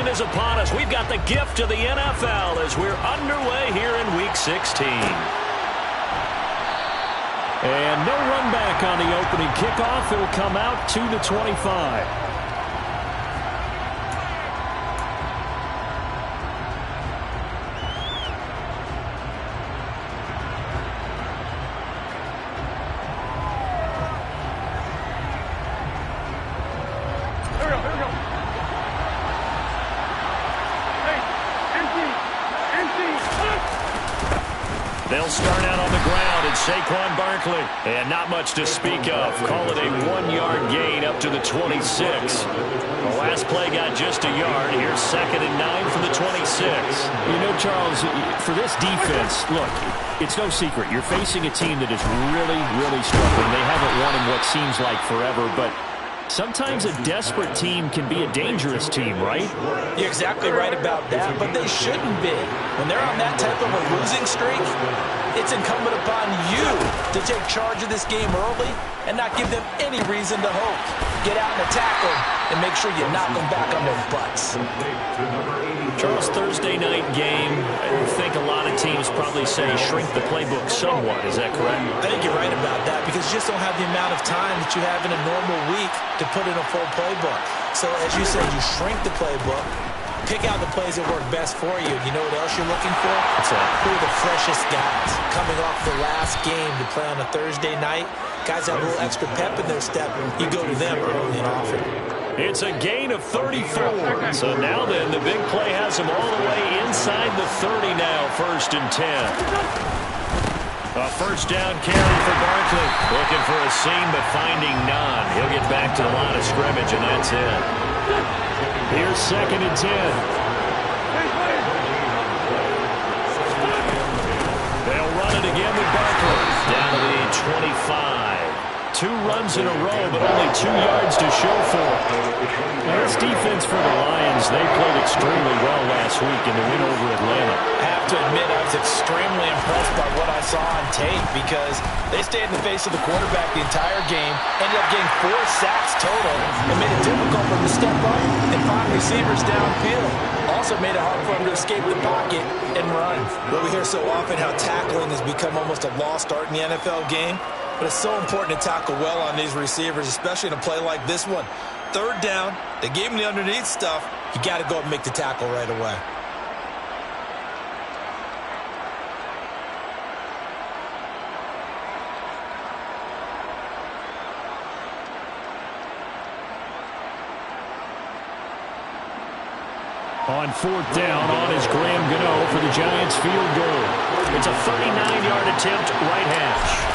season is upon us. We've got the gift of the NFL as we're underway here in Week 16. And no run back on the opening kickoff. It'll come out to the 25. They'll start out on the ground, and Saquon Barkley. And not much to speak of. Call it a 1-yard gain up to the 26. The last play got just a yard. Here's 2nd and 9 from the 26. You know, Charles, for this defense, look, it's no secret. You're facing a team that is really, really struggling. They haven't won in what seems like forever, but sometimes a desperate team can be a dangerous team, right? You're exactly right about that, but they shouldn't be. When they're on that type of a losing streak, it's incumbent upon you to take charge of this game early and not give them any reason to hope. Get out and attack them and make sure you knock them back on their butts. Charles, Thursday night game, I think a lot of teams probably say shrink the playbook somewhat. Is that correct? I think you're right about that because you just don't have the amount of time that you have in a normal week to put in a full playbook. So, as you said, you shrink the playbook, pick out the plays that work best for you. You know what else you're looking for? Who are the freshest guys coming off the last game to play on a Thursday night? Guys have a little extra pep in their step. You go to them early and often. It's a gain of 34. So now then, the big play has him all the way inside the 30 now, 1st and 10. A first down carry for Barkley. Looking for a seam, but finding none. He'll get back to the line of scrimmage, and that's it. Here's 2nd and 10. They'll run it again with Barkley. Down to the 25. 2 runs in a row, but only 2 yards to show for it. Now, this defense for the Lions, they played extremely well last week in the win over Atlanta. I have to admit, I was extremely impressed by what I saw on tape because they stayed in the face of the quarterback the entire game, ended up getting 4 sacks total, and made it difficult for him to step up and find receivers downfield. Also made it hard for him to escape the pocket and run. But we hear so often how tackling has become almost a lost art in the NFL game. But it's so important to tackle well on these receivers, especially in a play like this one. 3rd down, they gave him the underneath stuff. You got to go and make the tackle right away. On 4th down, on is Graham Gano for the Giants field goal. It's a 39-yard attempt, right hash.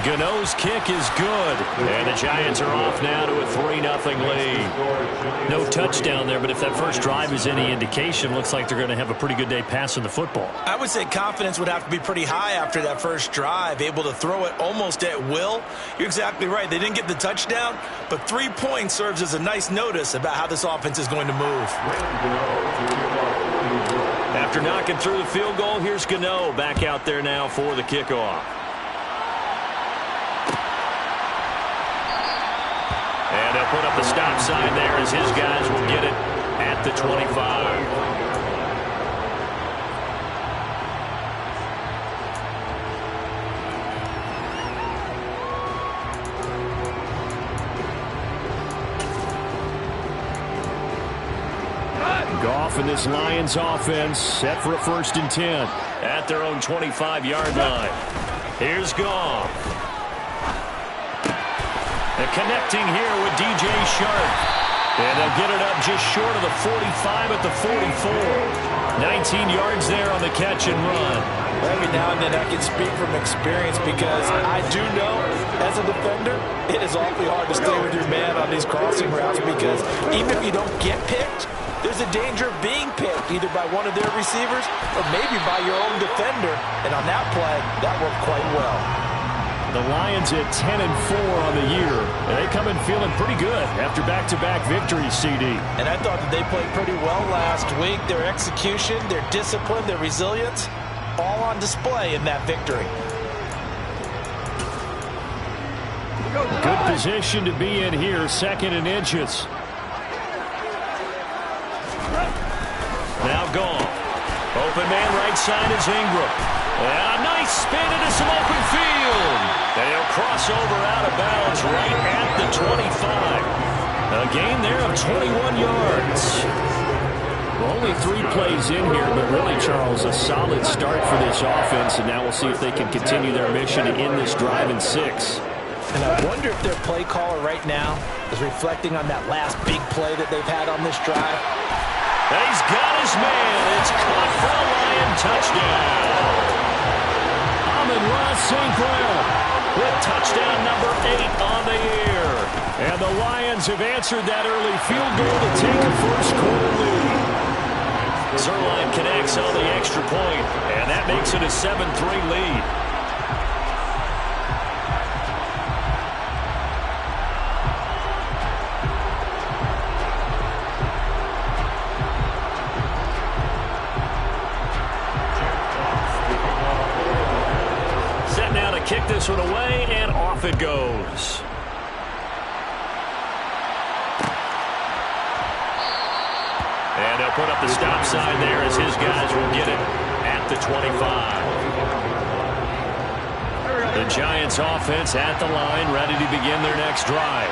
Gano's kick is good. And the Giants are off now to a 3-0 lead. No touchdown there, but if that first drive is any indication, looks like they're going to have a pretty good day passing the football. I would say confidence would have to be pretty high after that first drive, able to throw it almost at will. You're exactly right. They didn't get the touchdown, but 3 points serves as a nice notice about how this offense is going to move. After knocking through the field goal, here's Gano back out there now for the kickoff. And they'll put up the stop sign there as his guys will get it at the 25. Goff and this Lions offense set for a 1st and 10. At their own 25-yard line. Here's Goff. And connecting here with DJ Shark. And they'll get it up just short of the 45 at the 44. 19 yards there on the catch and run. Every now and then I can speak from experience because I do know, as a defender, it is awfully hard to stay with your man on these crossing routes because even if you don't get picked, there's a danger of being picked either by one of their receivers or maybe by your own defender. And on that play, that worked quite well. The Lions at 10-4 on the year. And they come in feeling pretty good after back-to-back victories, CD. And I thought that they played pretty well last week. Their execution, their discipline, their resilience, all on display in that victory. Good position to be in here, 2nd and inches. Goff. Open man right side is Ingram. And a nice spin into some open field. And he'll cross over out of bounds right at the 25. A gain there of 21 yards. Well, only 3 plays in here, but really, Charles, a solid start for this offense, and now we'll see if they can continue their mission to end this drive in 6. And I wonder if their play caller right now is reflecting on that last big play that they've had on this drive. And he's got his man. It's caught for a Lion touchdown. Amon-Ra St. Brown with touchdown number 8 on the year. And the Lions have answered that early field goal to take a first-quarter lead. Zuerlein connects on the extra point, and that makes it a 7-3 lead. Set now to kick this one away, and off it goes. And they'll put up the stop sign there as his guys will get it at the 25. The Giants offense at the line, ready to begin their next drive.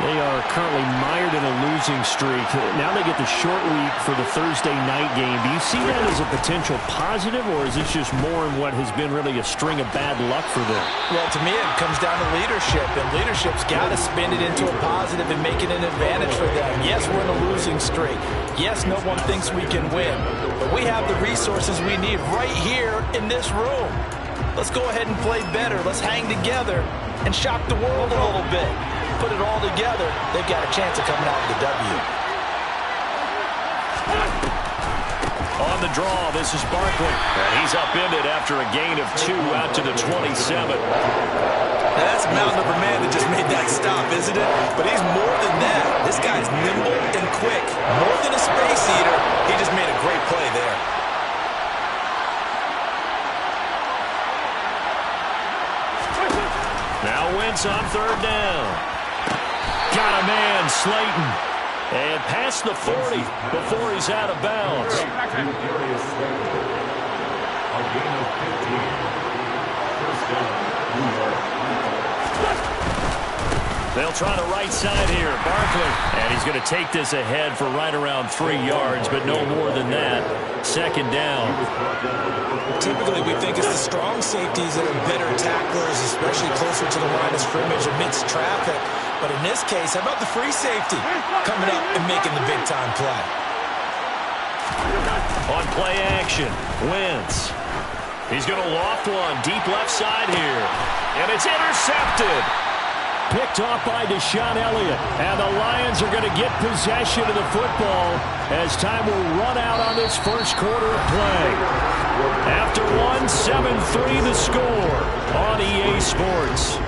They are currently mired in a losing streak. Now they get the short week for the Thursday night game. Do you see that as a potential positive, or is this just more in what has been really a string of bad luck for them? Well, to me, it comes down to leadership, and leadership's got to spin it into a positive and make it an advantage for them. Yes, we're in a losing streak. Yes, no one thinks we can win, but we have the resources we need right here in this room. Let's go ahead and play better. Let's hang together and shock the world a little bit. Put it all together, they've got a chance of coming out with a W. On the draw, this is Barkley. And he's upended after a gain of 2 out to the 27. Now that's a mountain of a man that just made that stop, isn't it? But he's more than that. This guy's nimble and quick. More than a space eater, he just made a great play there. Now Wentz on 3rd down. Got a man, Slayton. And past the 40 before he's out of bounds. They'll try the right side here. Barkley. And he's going to take this ahead for right around 3 yards, but no more than that. 2nd down. Typically, we think it's the strong safeties that are better tacklers, especially closer to the line of scrimmage amidst traffic. But in this case, how about the free safety coming up and making the big-time play? On play action, Wentz. He's going to loft one deep left side here. And it's intercepted. Picked off by Deshaun Elliott. And the Lions are going to get possession of the football as time will run out on this first quarter of play. After 1, 7-3 the score on EA Sports.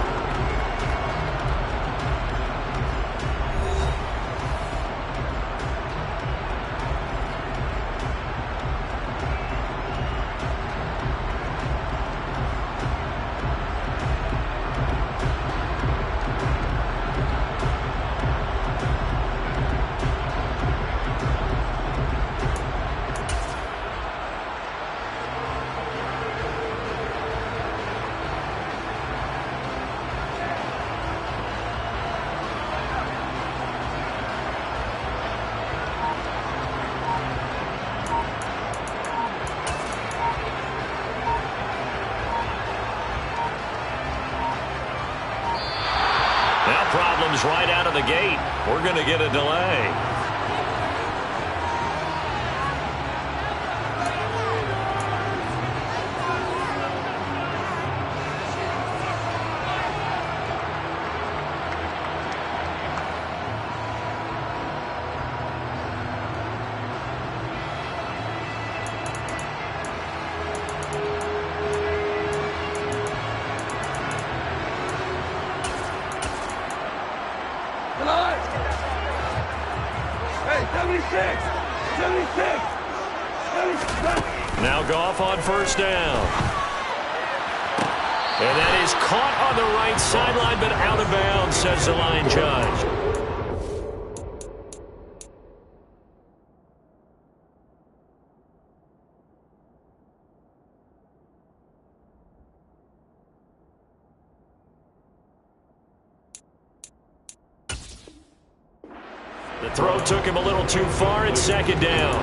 Problems right out of the gate. We're going to get a delay. Now Goff on 1st down. And that is caught on the right sideline, but out of bounds, says the line judge. The throw took him a little too far. It's second down.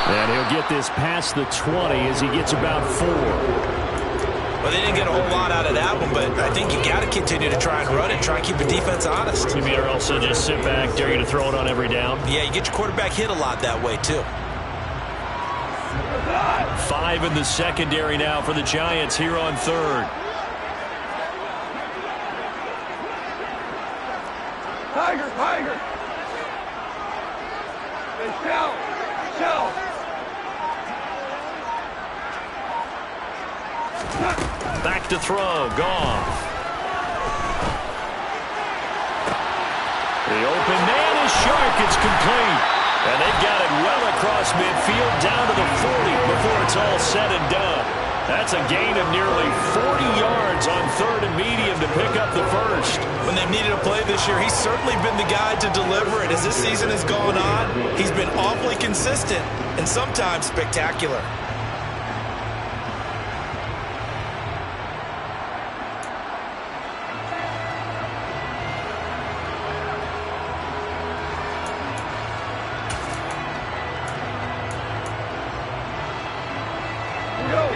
And he'll get this past the 20 as he gets about 4. Well, they didn't get a whole lot out of that one, but I think you got to continue to try and run it, try and keep the defense honest. You mean or also just sit back, dare you to throw it on every down? Yeah, you get your quarterback hit a lot that way, too. 5 in the secondary now for the Giants here on third. Tiger, Tiger! Hey, shout! Shout! Back to throw. Goff. The open man is Shark. It's complete. And they've got it well across midfield down to the 40 before it's all said and done. That's a gain of nearly 40 yards on third and medium to pick up the first. When they've needed a play this year, he's certainly been the guy to deliver it. As this season has gone on, he's been awfully consistent and sometimes spectacular.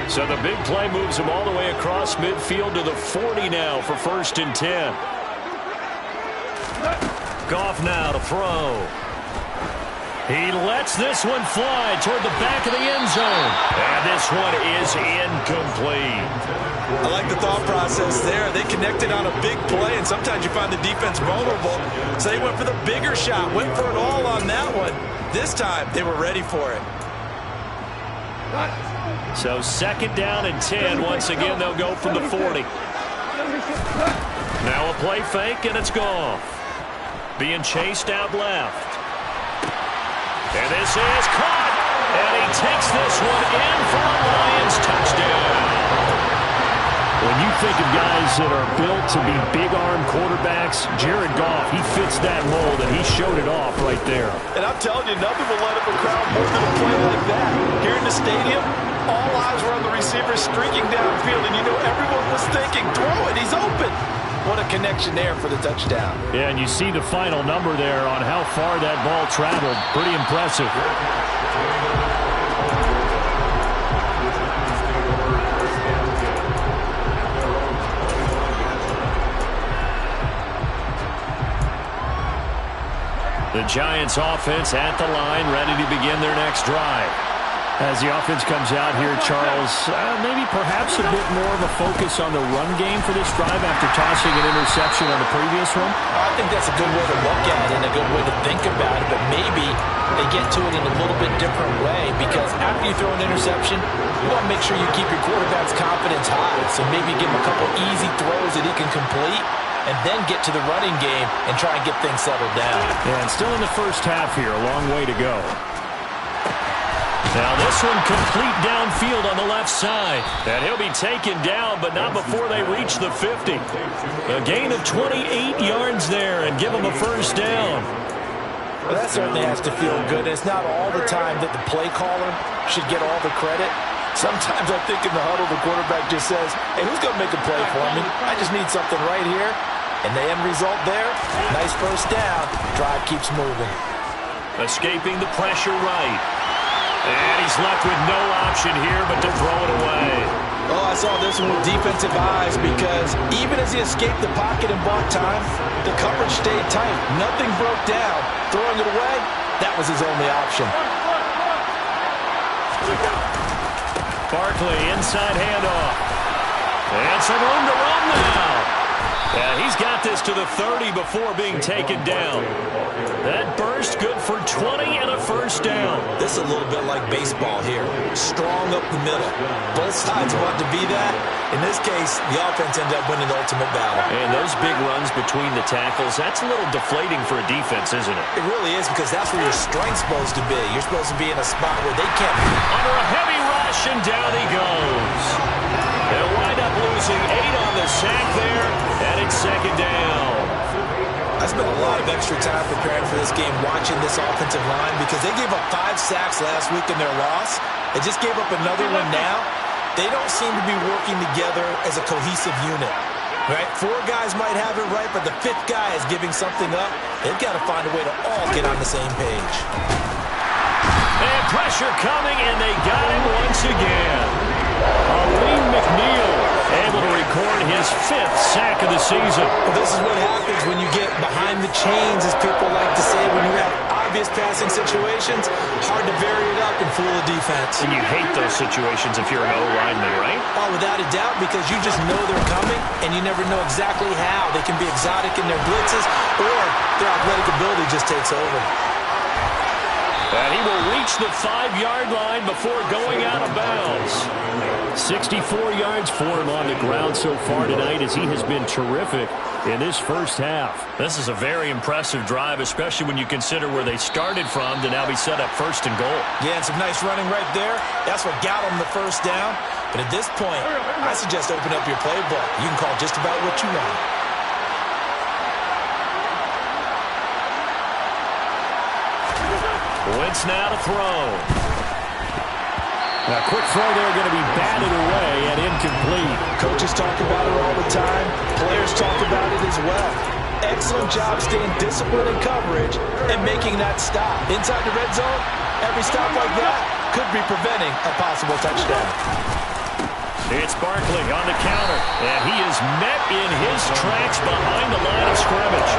So the big play moves him all the way across midfield to the 40 now for 1st and 10. Goff now to throw. He lets this one fly toward the back of the end zone. And this one is incomplete. I like the thought process there. They connected on a big play, and sometimes you find the defense vulnerable. So they went for the bigger shot, went for it all on that one. This time, they were ready for it. So 2nd down and 10. Once again, they'll go from the 40. Now a play fake, and it's Goff. Being chased out left. And this is caught. And he takes this one in for a Lions touchdown. When you think of guys that are built to be big-arm quarterbacks, Jared Goff, he fits that mold, and he showed it off right there. And I'm telling you, nothing will let up a crowd more than a play like that. Here in the stadium, all eyes were on the receiver streaking downfield, and you know everyone was thinking, throw it, he's open. What a connection there for the touchdown. Yeah, and you see the final number there on how far that ball traveled. Pretty impressive. The Giants offense at the line, ready to begin their next drive. As the offense comes out here, Charles, maybe perhaps a bit more of a focus on the run game for this drive after tossing an interception on the previous one? I think that's a good way to look at it and a good way to think about it, but maybe they get to it in a little bit different way, because after you throw an interception, you want to make sure you keep your quarterback's confidence high. So maybe give him a couple easy throws that he can complete, and then get to the running game and try and get things settled down. Yeah, and still in the first half here, a long way to go. Now this one complete downfield on the left side. And he'll be taken down, but not before they reach the 50. A gain of 28 yards there and give him a first down. Well, that certainly has to feel good. It's not all the time that the play caller should get all the credit. Sometimes I think in the huddle, the quarterback just says, hey, who's going to make a play for me? I just need something right here. And the end result there, nice first down. Drive keeps moving. Escaping the pressure right. And he's left with no option here but to throw it away. Oh, I saw this one with defensive eyes, because even as he escaped the pocket and bought time, the coverage stayed tight. Nothing broke down. Throwing it away, that was his only option. Barkley, inside handoff. And some room to run now. And he's got this to the 30 before being taken down. That burst good for 20 and a first down. This is a little bit like baseball here. Strong up the middle. Both sides want to be that. In this case, the offense ended up winning the ultimate battle. And those big runs between the tackles, that's a little deflating for a defense, isn't it? It really is, because that's where your strength's supposed to be. You're supposed to be in a spot where they can't be. Under a heavy rush, and down he goes. They'll wind up losing 8 on the sack there, and it's second down. I spent a lot of extra time preparing for this game watching this offensive line, because they gave up 5 sacks last week in their loss. They just gave up another one now. They don't seem to be working together as a cohesive unit. Right? 4 guys might have it right, but the 5th guy is giving something up. They've got to find a way to all get on the same page. And pressure coming, and they got him once again. Aleem McNeil able to record his 5th sack of the season. Well, this is what happens when you get behind the chains, as people like to say, when you have obvious passing situations. Hard to vary it up and fool the defense. And you hate those situations if you're an O-lineman, right? Oh, without a doubt, because you just know they're coming, and you never know exactly how. They can be exotic in their blitzes, or their athletic ability just takes over. And he will reach the 5-yard line before going out of bounds. 64 yards for him on the ground so far tonight, as he has been terrific in this first half. This is a very impressive drive, especially when you consider where they started from to now be set up 1st and goal. Yeah, and some nice running right there. That's what got them the first down. But at this point, I suggest open up your playbook. You can call just about what you want. Wentz now to throw. A quick throw there, going to be batted away and incomplete. Coaches talk about it all the time. Players talk about it as well. Excellent job staying disciplined in coverage and making that stop. Inside the red zone, every stop like that could be preventing a possible touchdown. It's Barkley on the counter, and he is met in his tracks behind the line of scrimmage.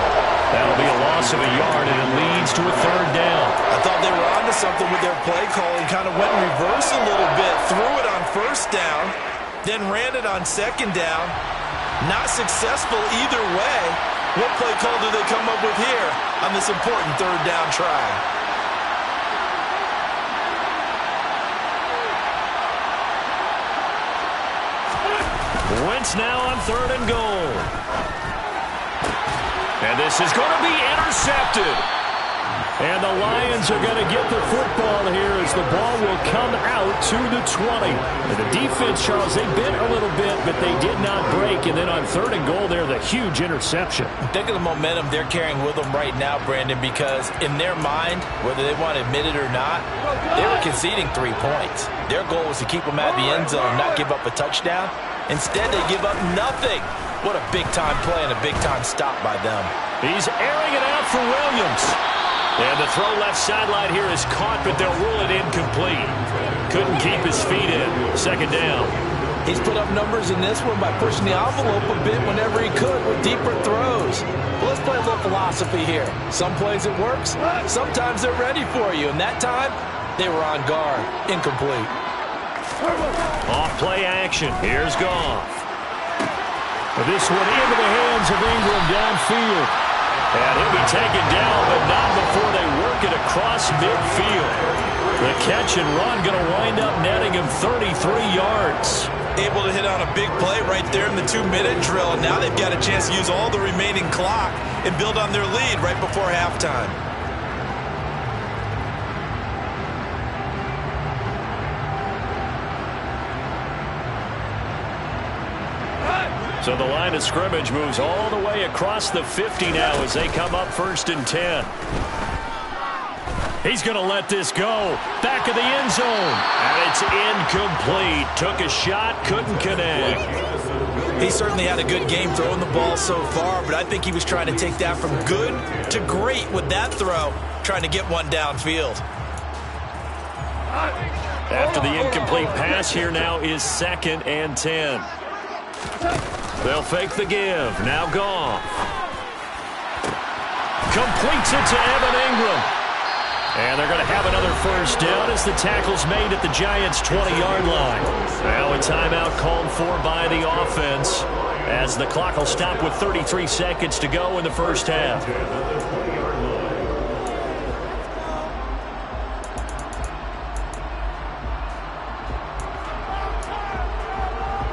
That'll be a loss of a yard, and it leads to a 3rd down. I thought they were onto something with their play calling. Kind of went in reverse a little bit. Threw it on 1st down, then ran it on 2nd down. Not successful either way. What play call do they come up with here on this important 3rd down try? Wentz now on 3rd and goal. And this is going to be intercepted. And the Lions are going to get the football here as the ball will come out to the 20. And the defense, Charles, they bit a little bit, but they did not break. And then on 3rd and goal there, the huge interception. Think of the momentum they're carrying with them right now, Brandon, because in their mind, whether they want to admit it or not, they were conceding 3 points. Their goal was to keep them at the end zone, not give up a touchdown. Instead, they give up nothing. What a big-time play and a big-time stop by them. He's airing it out for Williams. And the throw left sideline here is caught, but they'll rule it incomplete. Couldn't keep his feet in. 2nd down. He's put up numbers in this one by pushing the envelope a bit whenever he could with deeper throws. Well, let's play a little philosophy here. Some plays it works. Sometimes they're ready for you. And that time, they were on guard. Incomplete. Off play action. Here's Goff. This one into the hands of Ingram downfield. And he'll be taken down, but not before they work it across midfield. The catch and run going to wind up netting him 33 yards. Able to hit on a big play right there in the 2-minute drill. And now they've got a chance to use all the remaining clock and build on their lead right before halftime. So the line of scrimmage moves all the way across the 50 now as they come up 1st and 10. He's going to let this go. Back of the end zone. And it's incomplete. Took a shot, couldn't connect. He certainly had a good game throwing the ball so far, but I think he was trying to take that from good to great with that throw, trying to get one downfield. After the incomplete pass, here now is 2nd and 10. They'll fake the give. Now Goff. Completes it to Evan Ingram. And they're going to have another 1st down as the tackle's made at the Giants' 20-yard line. Now a timeout called for by the offense, as the clock will stop with 33 seconds to go in the first half.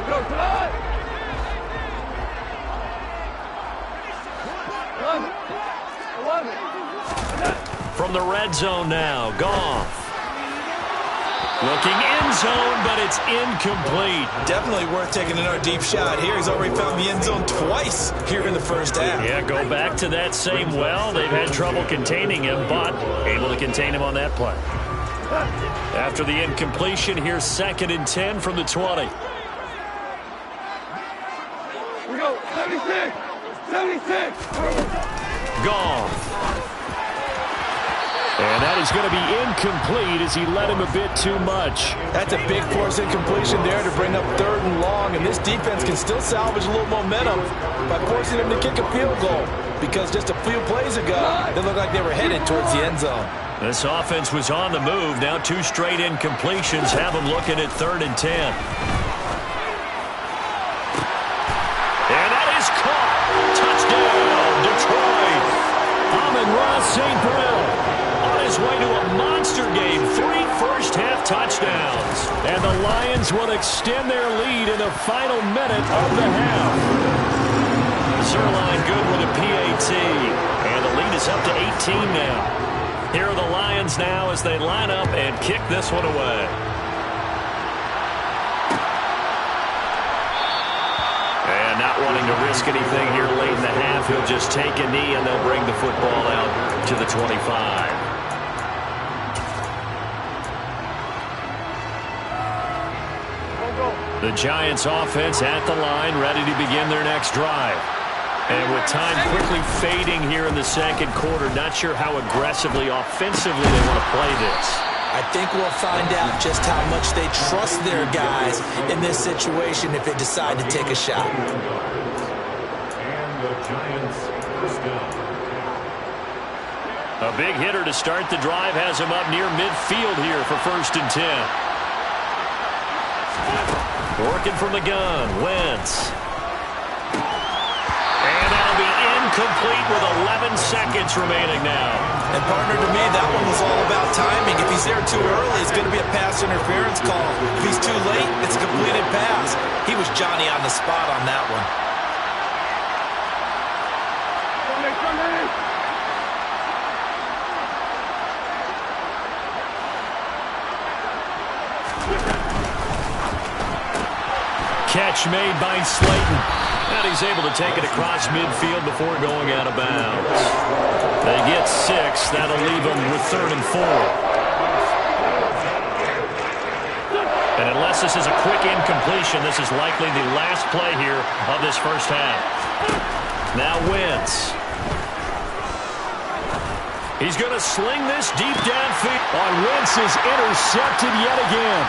Go, Todd! 11. From the red zone now, Goff. Looking end zone, but it's incomplete. Definitely worth taking another deep shot here. He's already found the end zone twice here in the first half. Yeah, go back to that same well. They've had trouble containing him, but able to contain him on that play. After the incompletion, here's 2nd and 10 from the 20. We go, 76! 76! Goff. And that is going to be incomplete as he led him a bit too much. That's a big force incompletion there to bring up 3rd and long, and this defense can still salvage a little momentum by forcing him to kick a field goal, because just a few plays ago, they looked like they were headed towards the end zone. This offense was on the move. Now 2 straight incompletions have them looking at 3rd and 10. And that is caught. Touchdown, Detroit. Amon-Ra St. Brown on his way to a monster game. 3 first-half touchdowns. And the Lions will extend their lead in the final minute of the half. Zerline good with a PAT. And the lead is up to 18 now. Here are the Lions now as they line up and kick this one away. And not wanting to risk anything here late in the half, he'll just take a knee and they'll bring the football out to the 25. The Giants offense at the line, ready to begin their next drive. And with time quickly fading here in the second quarter, not sure how aggressively, offensively they want to play this. I think we'll find out just how much they trust their guys in this situation if they decide to take a shot. And the Giants first down. A big hitter to start the drive has him up near midfield here for 1st and 10. Working from the gun, Wentz. And that'll be incomplete with 11 seconds remaining now. And partner, to me, that one was all about timing. If he's there too early, it's going to be a pass interference call. If he's too late, it's a completed pass. He was Johnny on the spot on that one. Catch made by Slayton. And he's able to take it across midfield before going out of bounds. They get 6. That'll leave them with 3rd and 4. And unless this is a quick incompletion, this is likely the last play here of this first half. Now Wentz. He's going to sling this deep downfield. Wentz is intercepted yet again.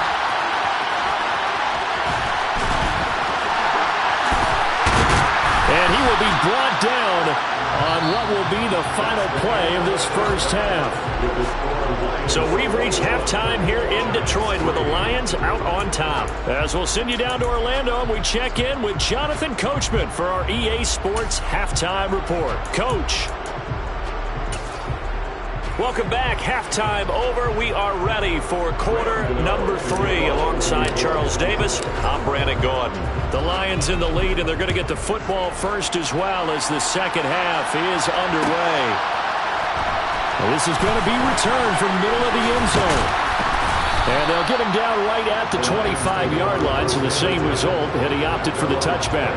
And he will be brought down on what will be the final play of this first half. So we've reached halftime here in Detroit with the Lions out on top. As we'll send you down to Orlando and we check in with Jonathan Coachman for our EA Sports Halftime Report. Coach. Welcome back. Halftime over. We are ready for quarter number 3. Alongside Charles Davis, I'm Brandon Gaudin. The Lions in the lead, and they're going to get the football first as well as the second half is underway. Well, this is going to be returned from middle of the end zone. And they'll get him down right at the 25-yard line, so the same result, and he opted for the touchback.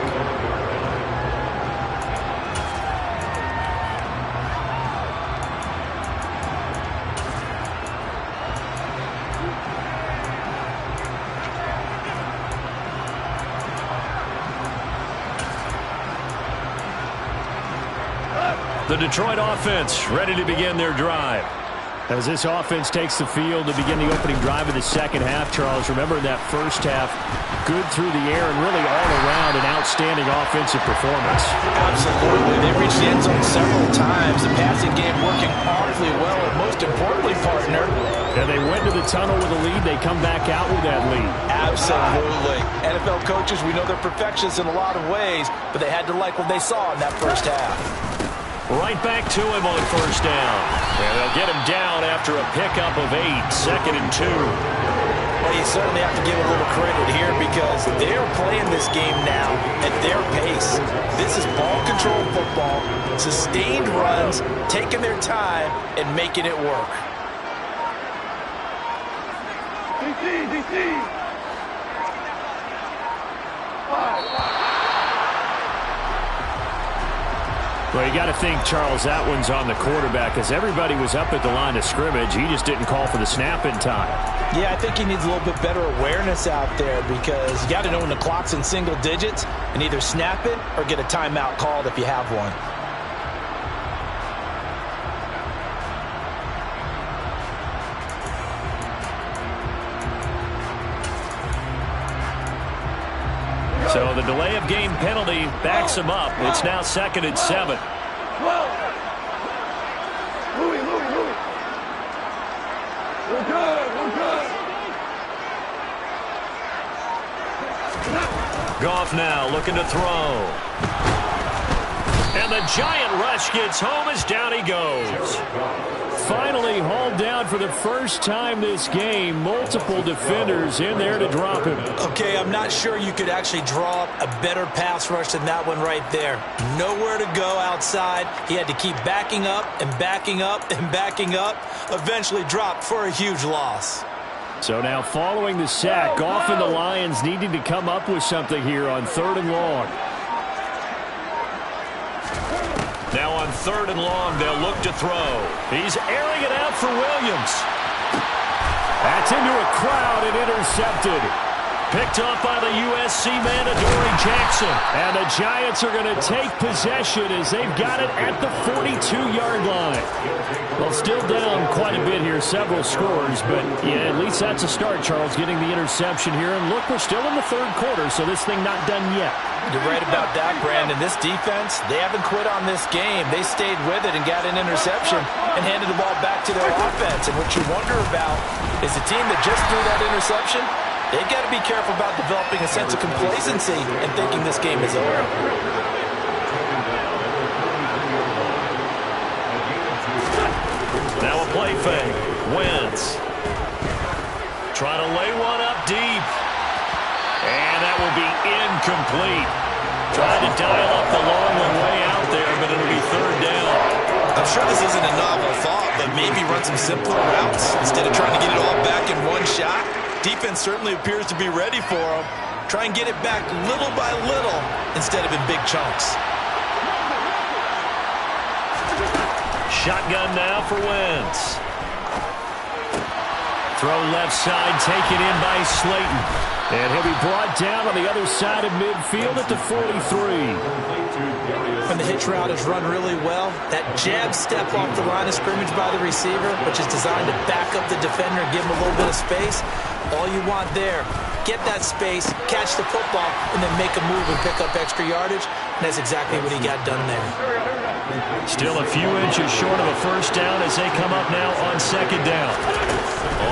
The Detroit offense ready to begin their drive. As this offense takes the field to begin the opening drive of the second half, Charles, remember in that first half, good through the air and really all around an outstanding offensive performance. Absolutely. They reached the end zone several times. The passing game working powerfully well, and most importantly, partner, And they went to the tunnel with a lead. They come back out with that lead. Absolutely. NFL coaches, we know they're perfectionists in a lot of ways, but they had to like what they saw in that first half. Right back to him on first down. And they'll get him down after a pickup of 8, 2nd and 2. Well, you certainly have to give a little credit here because they're playing this game now at their pace. This is ball control football, sustained runs, taking their time, and making it work. DC. Well, you got to think, Charles, that one's on the quarterback because everybody was up at the line of scrimmage. He just didn't call for the snap in time. Yeah, I think he needs a little bit better awareness out there because you got to know when the clock's in single digits and either snap it or get a timeout called if you have one. So the delay of game penalty backs him up. It's now 2nd and 7. Louis. We're good. Goff now looking to throw. And the giant rush gets home as down he goes. Finally hauled down for the first time this game. Multiple defenders in there to drop him. Okay, I'm not sure you could actually draw up a better pass rush than that one right there. Nowhere to go outside. He had to keep backing up and backing up and backing up. Eventually dropped for a huge loss. So now following the sack, Goff and the Lions needing to come up with something here on 3rd and long. Now on 3rd and long, they'll look to throw. He's airing it out for Williams. That's into a crowd and intercepted. Picked up by the USC man, Adoree Jackson. And the Giants are going to take possession as they've got it at the 42-yard line. Well, still down quite a bit here, several scores, but yeah, at least that's a start, Charles, getting the interception here. And look, we're still in the 3rd quarter, so this thing not done yet. You're right about that, Brandon. This defense, they haven't quit on this game. They stayed with it and got an interception and handed the ball back to their offense. And what you wonder about is the team that just threw that interception, they've got to be careful about developing a sense of complacency and thinking this game is over. Now a play fake. Wentz. Trying to lay one up deep. And that will be incomplete. Trying to dial up the long one way out there, but it'll be 3rd down. I'm sure this isn't a novel thought, but maybe run some simpler routes instead of trying to get it all back in one shot. Defense certainly appears to be ready for him. Try and get it back little by little instead of in big chunks. Shotgun now for Wentz. Throw left side, taken in by Slayton. And he'll be brought down on the other side of midfield at the 43. When the hitch route is run really well, that jab step off the line of scrimmage by the receiver, which is designed to back up the defender and give him a little bit of space, all you want there, get that space, catch the football, and then make a move and pick up extra yardage. And that's exactly what he got done there. Still a few inches short of a first down as they come up now on 2nd down.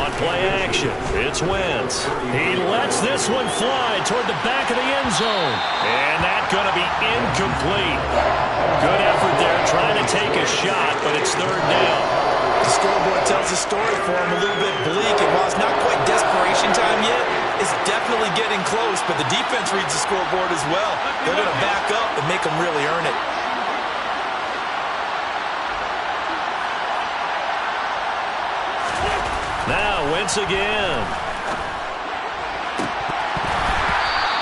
On play action, it's Wentz. He lets this one fly toward the back of the end zone. And that's going to be incomplete. Good effort there trying to take a shot, but it's 3rd down. The scoreboard tells the story for him a little bit bleak, and while it's not quite desperation time yet, it's definitely getting close, but the defense reads the scoreboard as well. They're going to back up and make them really earn it. Now Wentz again.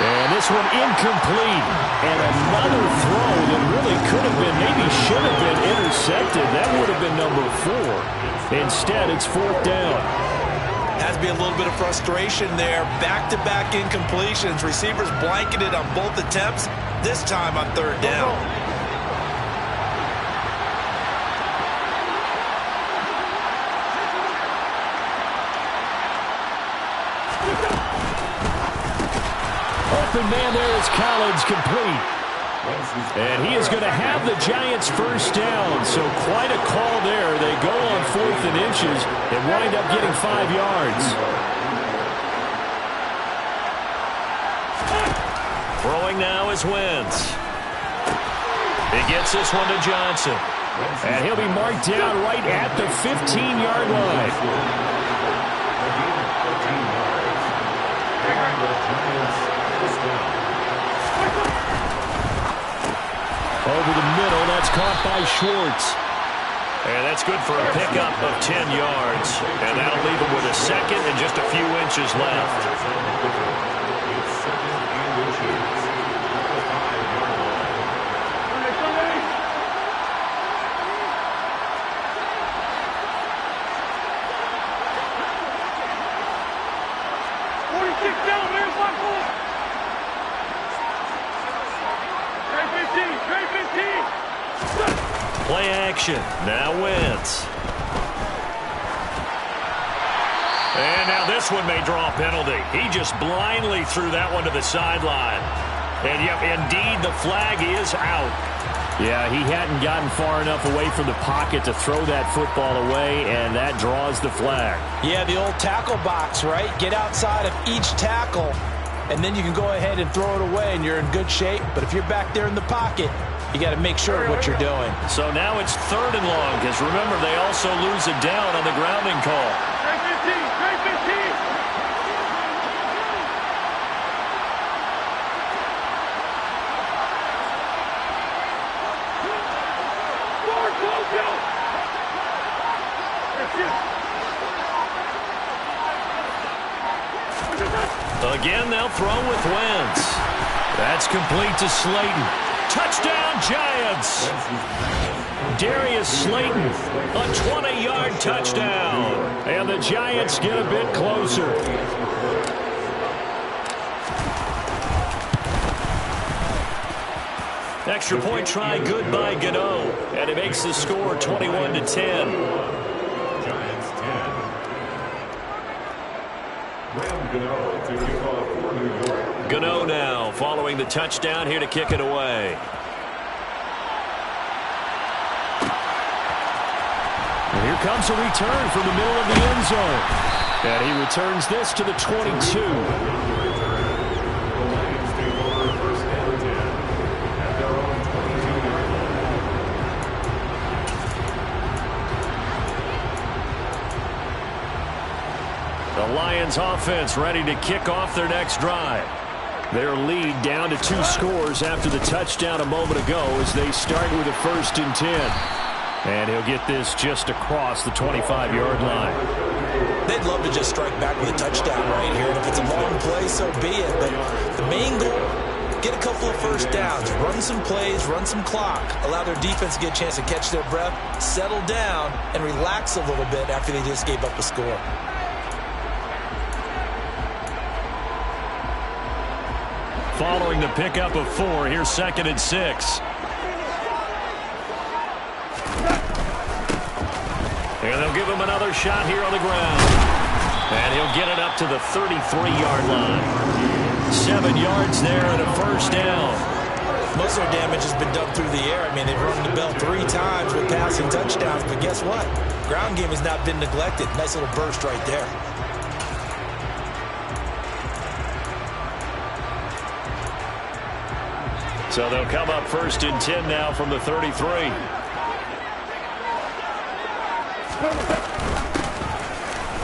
And this one incomplete. And another throw that really could have been, maybe should have been intercepted. That would have been number 4. Instead, it's 4th down. Has to be a little bit of frustration there. Back-to-back incompletions. Receivers blanketed on both attempts, this time on 3rd down. Open man there is Collins, complete. And he is going to have the Giants first down. So quite a call there. They go on 4th and inches and wind up getting 5 yards. Throwing now is Wentz. He gets this one to Johnson. And he'll be marked down right at the 15-yard line. Over the middle, that's caught by Schwartz. And that's good for a pickup of 10 yards. And that'll leave him with a second and just a few inches left. Play action. Now Wentz. And now this one may draw a penalty. He just blindly threw that one to the sideline. And yep, indeed, the flag is out. Yeah, he hadn't gotten far enough away from the pocket to throw that football away, and that draws the flag. Yeah, the old tackle box, right? Get outside of each tackle, and then you can go ahead and throw it away, and you're in good shape. But if you're back there in the pocket, you got to make sure of what you're doing. So now it's 3rd and long, because remember, they also lose it down on the grounding call. Again, they'll throw with Wentz. That's complete to Slayton. Touchdown, Giants! Darius Slayton, a 20-yard touchdown. And the Giants get a bit closer. Extra point try good by Gano. And it makes the score 21-10. Gano now following the touchdown here to kick it away. And here comes a return from the middle of the end zone. And he returns this to the 22. The Lions offense ready to kick off their next drive. Their lead down to 2 scores after the touchdown a moment ago as they start with a 1st and 10. And he'll get this just across the 25-yard line. They'd love to just strike back with a touchdown right here. And if it's a long play, so be it. But the main goal, get a couple of first downs, run some plays, run some clock, allow their defense to get a chance to catch their breath, settle down, and relax a little bit after they just gave up a score. Following the pickup of 4, here's 2nd and 6. And they'll give him another shot here on the ground. And he'll get it up to the 33-yard line. 7 yards there and a first down. Most of their damage has been done through the air. I mean, they've rung the bell 3 times with passing touchdowns. But guess what? Ground game has not been neglected. Nice little burst right there. So they'll come up 1st and 10 now from the 33.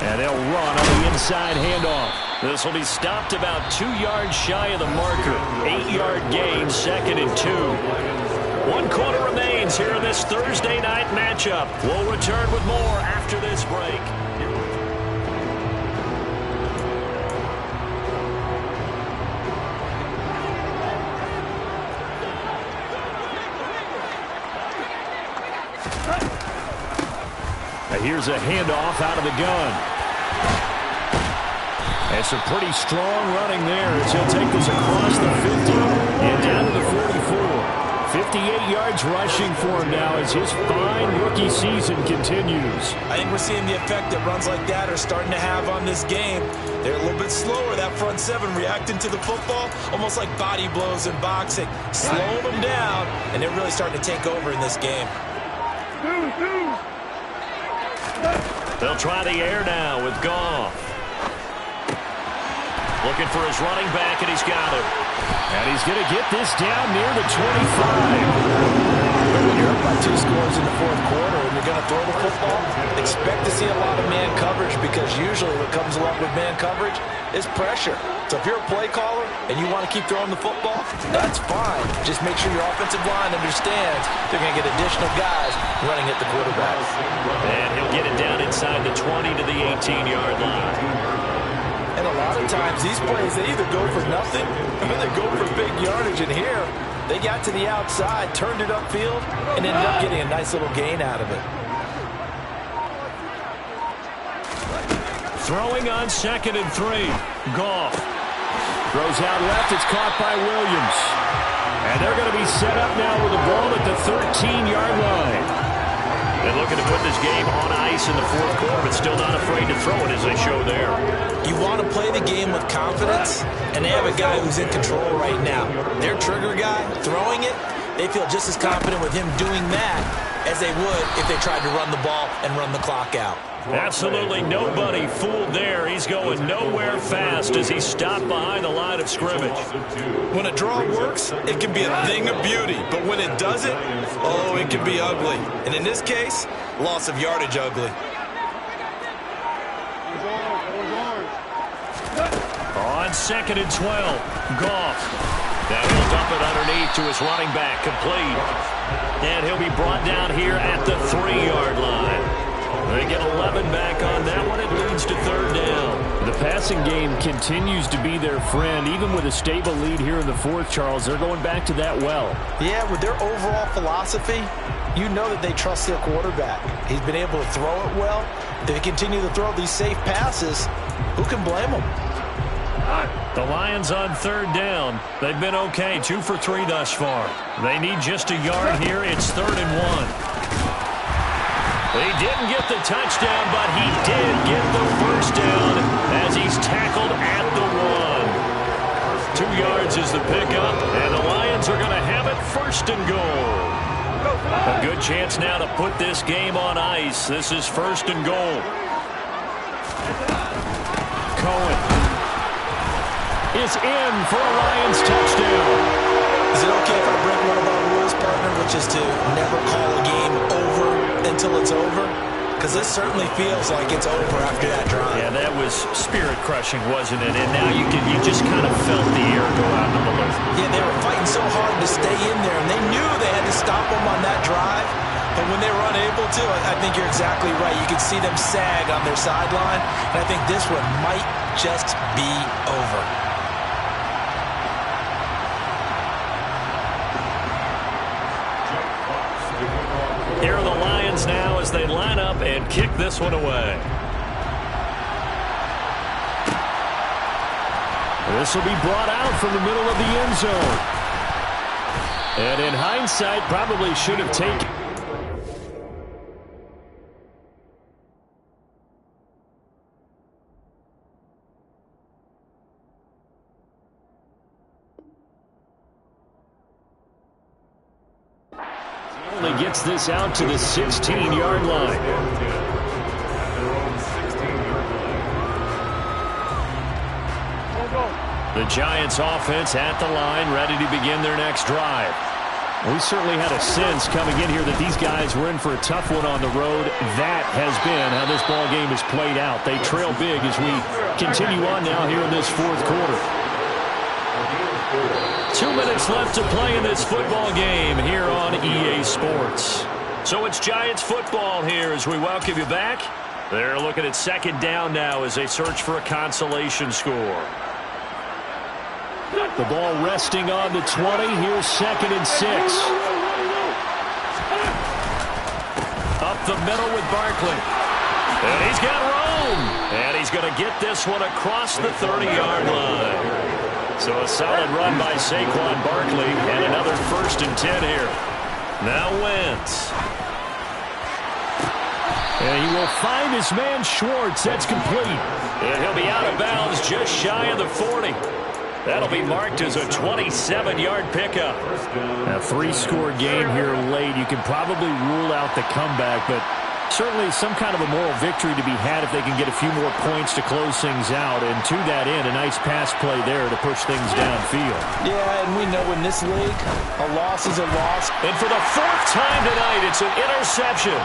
And they'll run on the inside handoff. This will be stopped about 2 yards shy of the marker. 8-yard gain, 2nd and 2. 1 quarter remains here in this Thursday night matchup. We'll return with more after this break. Here's a handoff out of the gun. And some pretty strong running there as he'll take this across the 50 and down to the 44. 58 yards yards rushing for him now as his fine rookie season continues. I think we're seeing the effect that runs like that are starting to have on this game. They're a little bit slower, that front seven, reacting to the football, almost like body blows in boxing, slowing them down, and they're really starting to take over in this game. They'll try the air now with Goff. Looking for his running back, and he's got him. And he's going to get this down near the 25. When you're up by 2 scores in the fourth quarter and you're going to throw the football, expect to see a lot of man coverage, because usually what comes along with man coverage is pressure. So if you're a play caller and you want to keep throwing the football, that's fine. Just make sure your offensive line understands they're going to get additional guys running at the quarterback. And he'll get it down inside the 20 to the 18-yard line. And a lot of times, these plays, they either go for nothing or they go for big yardage. And here, they got to the outside, turned it upfield, and ended up getting a nice little gain out of it. Throwing on 2nd and 3. Goff. Throws out left. It's caught by Williams. And they're going to be set up now with the ball at the 13-yard line. They're looking to put this game on ice in the fourth quarter, but still not afraid to throw it as they show there. You want to play the game with confidence, and they have a guy who's in control right now. Their trigger guy, throwing it, they feel just as confident with him doing that as they would if they tried to run the ball and run the clock out. Absolutely nobody fooled there. He's going nowhere fast as he's stopped behind the line of scrimmage. When a draw works, it can be a thing of beauty. But when it doesn't, oh, it can be ugly. And in this case, loss of yardage ugly. On 2nd and 12, Goff. Now he'll dump it underneath to his running back, complete. And he'll be brought down here at the 3-yard line. They get 11 back on that one. It leads to 3rd down. The passing game continues to be their friend. Even with a stable lead here in the fourth, Charles, they're going back to that well. Yeah, with their overall philosophy, you know that they trust their quarterback. He's been able to throw it well. If they continue to throw these safe passes, who can blame them? The Lions on 3rd down. They've been okay, 2 for 3 thus far. They need just a yard here. It's 3rd and 1. He didn't get the touchdown, but he did get the first down as he's tackled at the 1. 2 yards is the pickup, and the Lions are going to have it 1st and goal. A good chance now to put this game on ice. This is 1st and goal. Cohen is in for a Lions touchdown. Is it okay if I break one of our rules, partner, which is to never call a game over until it's over? Because this certainly feels like it's over after that drive. Yeah, that was spirit-crushing, wasn't it? And now you just kind of felt the air go out of the balloon. Yeah, they were fighting so hard to stay in there, and they knew they had to stop them on that drive. But when they were unable to, I think you're exactly right. You could see them sag on their sideline, and I think this one might just be over. Here are the Lions now as they line up and kick this one away. This will be brought out from the middle of the end zone. And in hindsight, probably should have taken. Only gets this out to the 16-yard line. The Giants offense at the line, ready to begin their next drive. We certainly had a sense coming in here that these guys were in for a tough one on the road. That has been how this ball game is played out. They trail big as we continue on now here in this fourth quarter. 2 minutes left to play in this football game here on EA Sports. So it's Giants football here as we welcome you back. They're looking at 2nd down now as they search for a consolation score. The ball resting on the 20. Here's 2nd and 6. Up the middle with Barkley. And he's got room. And he's going to get this one across the 30-yard line. So a solid run by Saquon Barkley and another 1st and 10 here. Now Wentz. And he will find his man Schwartz. That's complete. And he'll be out of bounds just shy of the 40. That'll be marked as a 27-yard pickup. A three-score game here late. You can probably rule out the comeback, but certainly some kind of a moral victory to be had if they can get a few more points to close things out. And to that end, a nice pass play there to push things downfield. Yeah, and we know in this league, a loss is a loss. And for the fourth time tonight, it's an interception.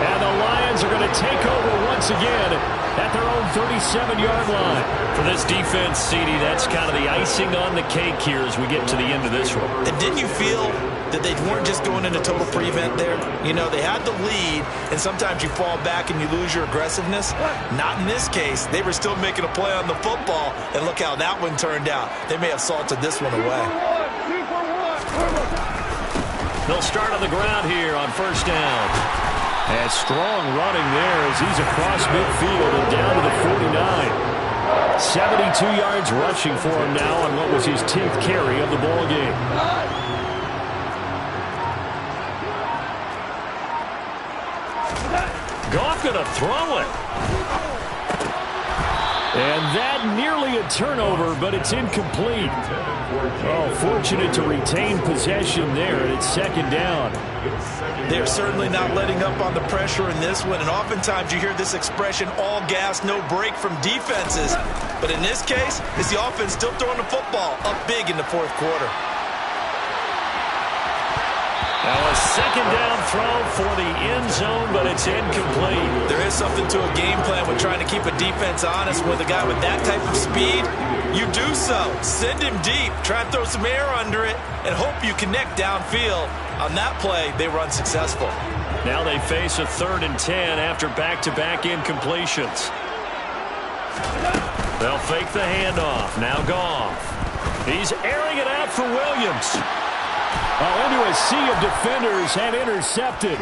And the Lions are going to take over once again at their own 37-yard line. For this defense, CD, that's kind of the icing on the cake here as we get to the end of this one. And didn't you feel that they weren't just going into total prevent there? You know, they had the lead, and sometimes you fall back and you lose your aggressiveness. Not in this case. They were still making a play on the football, and look how that one turned out. They may have salted this one away. They'll start on the ground here on first down. And strong running there as he's across midfield and down to the 49. 72 yards rushing for him now on what was his 10th carry of the ball game. Goff going to throw it. And that nearly a turnover, but it's incomplete. Oh, fortunate to retain possession there, and it's second down. They're certainly not letting up on the pressure in this one, and oftentimes you hear this expression, all gas, no break from defenses. But in this case, it's the offense still throwing the football up big in the fourth quarter. Now a second down throw for the end zone, but it's incomplete. There is something to a game plan with trying to keep a defense honest. With a guy with that type of speed, you do so. Send him deep, try and throw some air under it, and hope you connect downfield. On that play, they were unsuccessful. Now they face a 3rd and 10 after back-to-back incompletions. They'll fake the handoff. Now Goff. He's airing it out for Williams. Oh, into a sea of defenders and intercepted.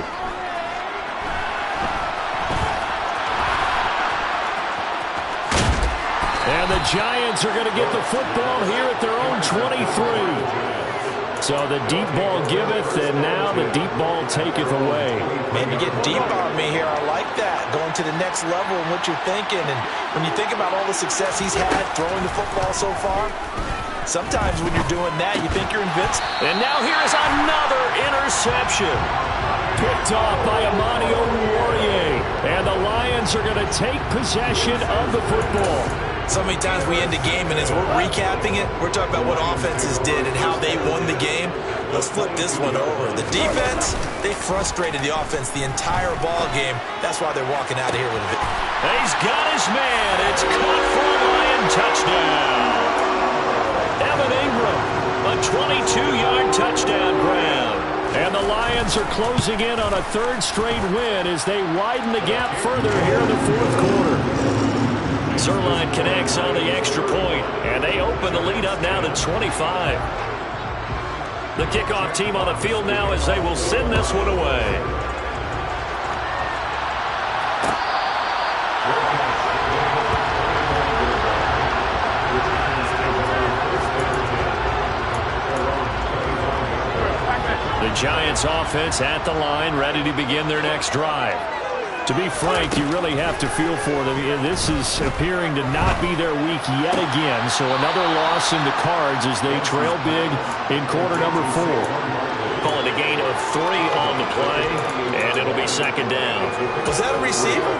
And the Giants are going to get the football here at their own 23. So the deep ball giveth, and now the deep ball taketh away. Man, you're getting deep on me here. I like that. Going to the next level in what you're thinking. And when you think about all the success he's had throwing the football so far, sometimes when you're doing that, you think you're invincible. And now here is another interception. Picked off by Amani Oruwariye. And the Lions are going to take possession of the football. So many times we end a game, and as we're recapping it, we're talking about what offenses did and how they won the game. Let's flip this one over. The defense, they frustrated the offense the entire ball game. That's why they're walking out of here with a victory. He's got his man. It's caught for a Lion touchdown. Evan Ingram, a 22-yard touchdown grab. And the Lions are closing in on a 3rd straight win as they widen the gap further here in the fourth quarter. Zuerlein connects on the extra point, and they open the lead up now to 25. The kickoff team on the field now as they will send this one away. The Giants offense at the line, ready to begin their next drive. To be frank, you really have to feel for them. This is appearing to not be their week yet again. So another loss in the cards as they trail big in quarter number 4. Calling a gain of 3 on the play, and it'll be second down. Was that a receiver?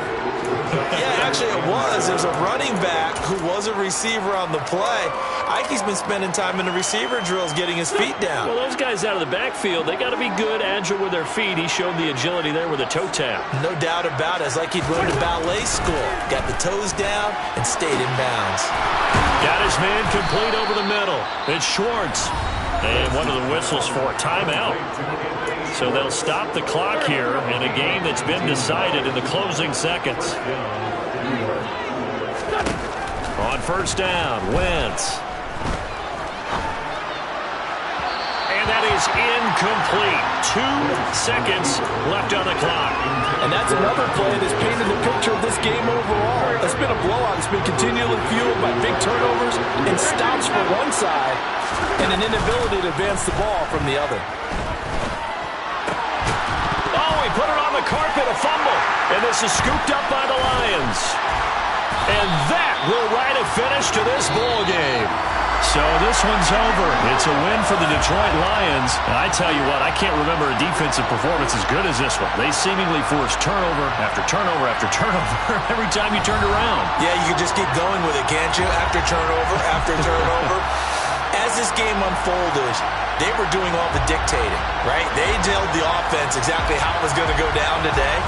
Yeah, actually it was. There's a running back who was a receiver on the play. Ike's been spending time in the receiver drills getting his feet down. Well, those guys out of the backfield, they got to be good, agile with their feet. He showed the agility there with a toe tap. No doubt about it. It's like he'd run to ballet school. Got the toes down and stayed in bounds. Got his man complete over the middle. It's Schwartz. And one of the whistles for a timeout. So they'll stop the clock here in a game that's been decided in the closing seconds. On first down, Wentz. And that is incomplete. 2 seconds left on the clock. And that's another play that's painted the picture of this game overall. It's been a blowout. It's been continually fueled by big turnovers and stops for one side and an inability to advance the ball from the other. put it on the carpet, a fumble. And this is scooped up by the Lions. And that will write a finish to this ball game. So this one's over. It's a win for the Detroit Lions. And I tell you what, I can't remember a defensive performance as good as this one. They seemingly forced turnover after turnover after turnover every time you turned around. Yeah, you can just keep going with it, can't you? After turnover, after turnover. As this game unfolded, they were doing all the dictating, right? They told the offense exactly how it was going to go down today.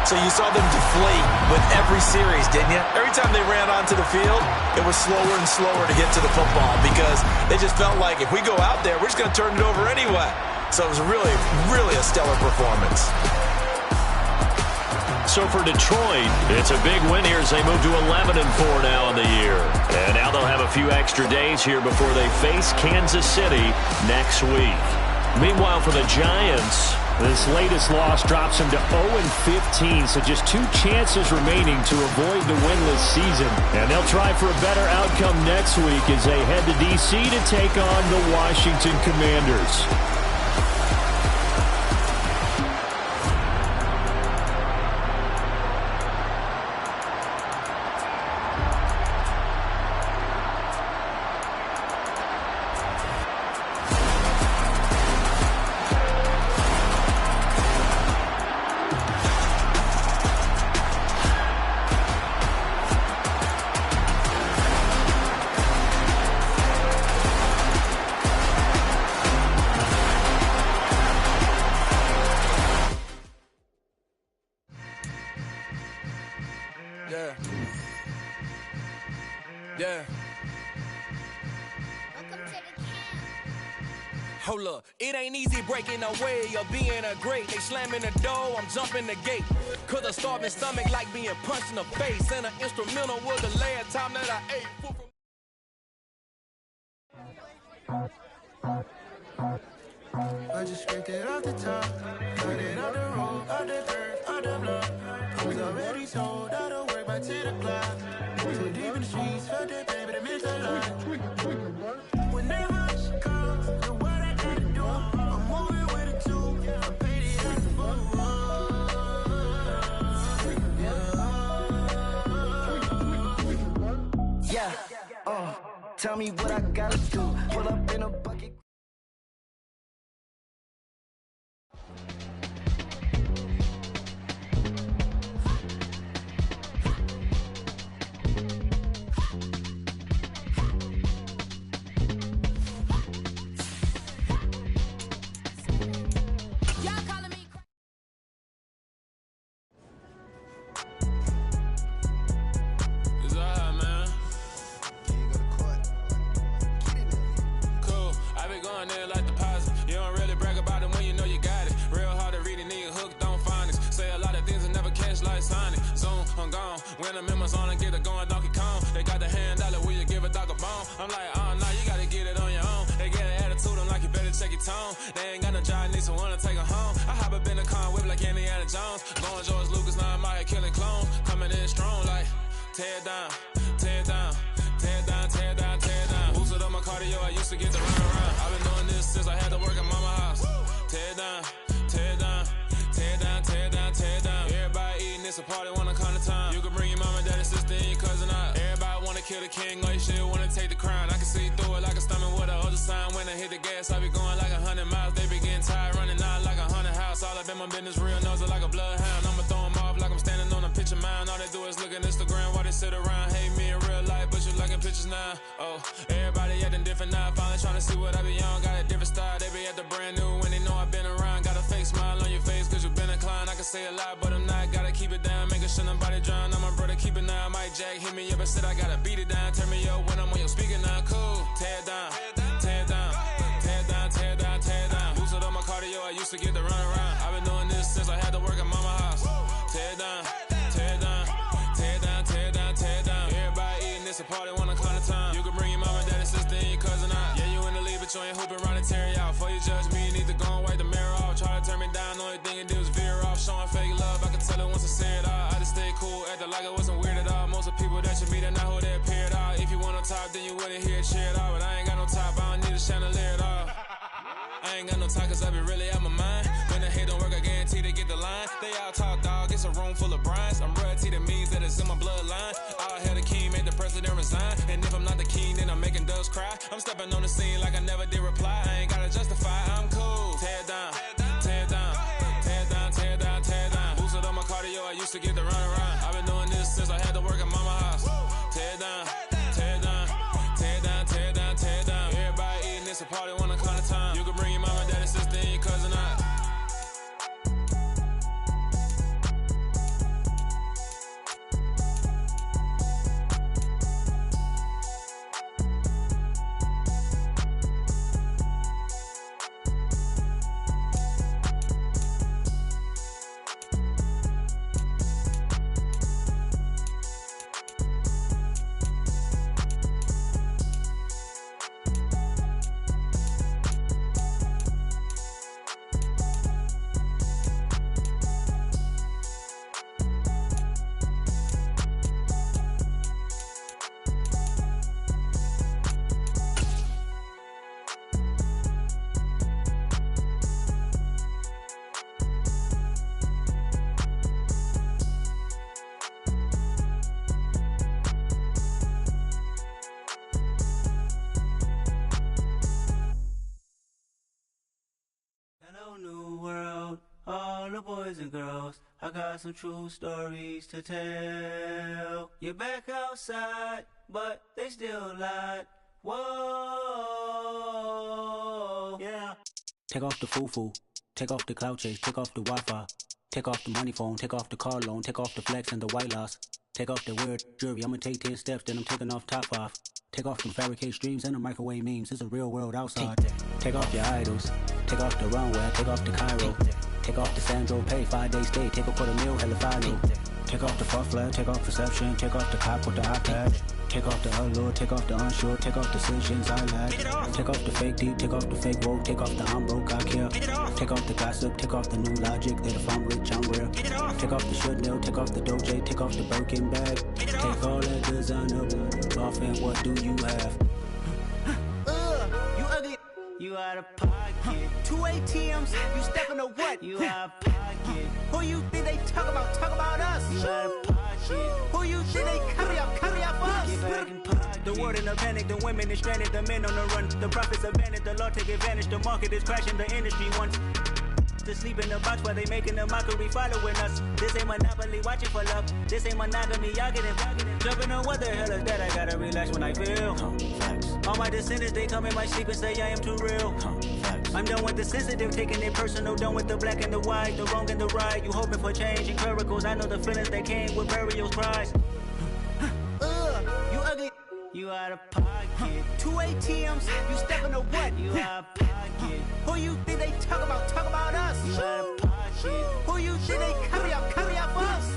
So you saw them deflate with every series, didn't you? Every time they ran onto the field, it was slower and slower to get to the football because they just felt like if we go out there, we're just going to turn it over anyway. So it was really, really a stellar performance. So for Detroit, it's a big win here as they move to 11-4 now in the year. And now they'll have a few extra days here before they face Kansas City next week. Meanwhile, for the Giants, this latest loss drops them to 0-15, so just 2 chances remaining to avoid the winless season. And they'll try for a better outcome next week as they head to D.C. to take on the Washington Commanders. Yeah. Hold up, it ain't easy breaking away or being a great. They slamming the door, I'm jumping the gate. Cause a starving stomach like being punched in the face. And an instrumental was the last time that I ate. I just scraped it off the top, cut it out the road, out the dirt, out the block. It was already sold, out of work by 10 o'clock. Too deep in the streets, felt that baby, that meant a lot. Whenever she calls, do what I gotta do. I'm moving with it too, I paid it at the foot. Yeah, tell me what I gotta do. Pull up in a bucket. When the members on and get it going Donkey Kong, they got the hand dollar, will you give a dog a bone? I'm like, oh no, you gotta get it on your own. They get an attitude, I'm like, you better check your tone. They ain't got no job, need someone to take her home. I hop up in the car, whip like Indiana Jones. Going George Lucas, now I'm out here killing clones. Coming in strong like, tear down, tear down, tear down, tear down, tear down. Boosted up my cardio, I used to get to run around. I've been doing this since I had to work at mama house. Tear down, tear down, tear down, tear down, tear down. Everybody eating, it's a party, wanna come to time. You can bring your mama, daddy, sister, and your cousin out. Everybody wanna kill the king, or you shit wanna take the crown. I can see through it like a stomach with a other sign. When I hit the gas, I be going like 100 miles. They be getting tired, running out like 100 house. All up in my business, real nose like a bloodhound. I'ma throw them off like I'm standing on a picture mound. All they do is look at Instagram while they sit around. Hate me in real life, but you liking pictures now. Oh, everybody acting different now. Finally trying to see what I be on. Got a different style, they be at the brand new when they know I've been around. Got a fake smile on your face, cause you been inclined. I can say a lot, but I'm not. Gotta keep it down, making sure nobody drown. I'm my brother, keep it now. Mike Jack hit me up and said I gotta beat it down. Turn me up when I'm on your speaker now. Cool, tear down, tear down, tear down, tear down, tear down. Boosted up my cardio, I used to get to run around. I've been doing this since I had to work at mama house. Tear down, tear down, tear down, tear down, tear down. Everybody eating, it's a party, wanna come to time. You can bring your mama, daddy, sister, and your cousin out. Yeah, you in the lead, but you ain't hooping around and tear you out. Before you judge me, you need to go and wipe the mirror off. Try to turn me down, only thing you do is veer off. Showing fake love, I can tell it once I say it all. I just stay cool, acting like I wasn't weird at all. Most of the people that you meet are not who they appear at all. If you want on top, then you wouldn't hear it cheer at all. But I ain't got no top, I don't need a chandelier at all. I ain't got no time cause I be really out my mind. When the the hate don't work, I guarantee to get the line. They all talk, dog, it's a room full of Bryans. I'm royalty, that means that it's in my bloodline. All hell the king, made the president resign. And if I'm not the king, then I'm making doves cry. I'm stepping on the scene like I never did reply. I ain't gotta justify, I'm cool. Tear down, tear down, tear down, tear down, tear down. Boosted on my cardio, I used to get the run around. I've been doing this since I had to work at mama house. Tear down, tear down, tear down, tear down, tear down. Everybody eating, it's a party, one o'clock time. You can bring your mama, daddy, sister, and your cousin out. Hello, new world, all the boys and girls. I got some true stories to tell. You're back outside, but they still lied. Whoa, yeah. Take off the foo-foo, take off the cloud chase, take off the Wi-Fi. Take off the money phone, take off the car loan, take off the flex and the white loss. Take off the weird jewelry, I'ma take 10 steps, then I'm taking off top 5. Take off them fabricate streams and the microwave memes, it's a real world outside. Take off your idols, take off the runway, take off the Cairo. Take off the Sandro Pay, 5-day stay, take a $250,000, hella final. Take off the fuck flag, take off perception, take off the cop with the iPad. Take off the allure, take off the unsure, take off decisions I lack. Take off the fake deep, take off the fake woke, take off the I'm broke, I care. Take off the gossip, take off the new logic, that if I'm rich, I'm real. Take off the Chanel, take off the Doja, take off the Birkin bag. Take all that designer off and what do you have? You ugly, you out of pocket. 2 ATMs, you stepping to what? You out of pocket. Who you think they talk about us? You out of pocket. Who you think they carry up us? Get back in pocket. The world in a panic, the women is stranded, the men on the run. The profits abandoned, the law take advantage, the market is crashing, the industry wants to sleep in the box while they making a mockery following us. This ain't Monopoly, watching for love. This ain't monogamy, y'all getting jumping on what the hell is that? I gotta relax when I feel. All my descendants, they come in my sleep and say I am too real. I'm done with the sensitive, taking it personal. Done with the black and the white, the wrong and the right. You hoping for change and miracles. I know the feelings that came with burial cries. You ugly, you out of pocket. 2 ATMs, you stepping to what? You out of pocket. Who you think they talk about us? You out of pocket. Who you think they carry up us?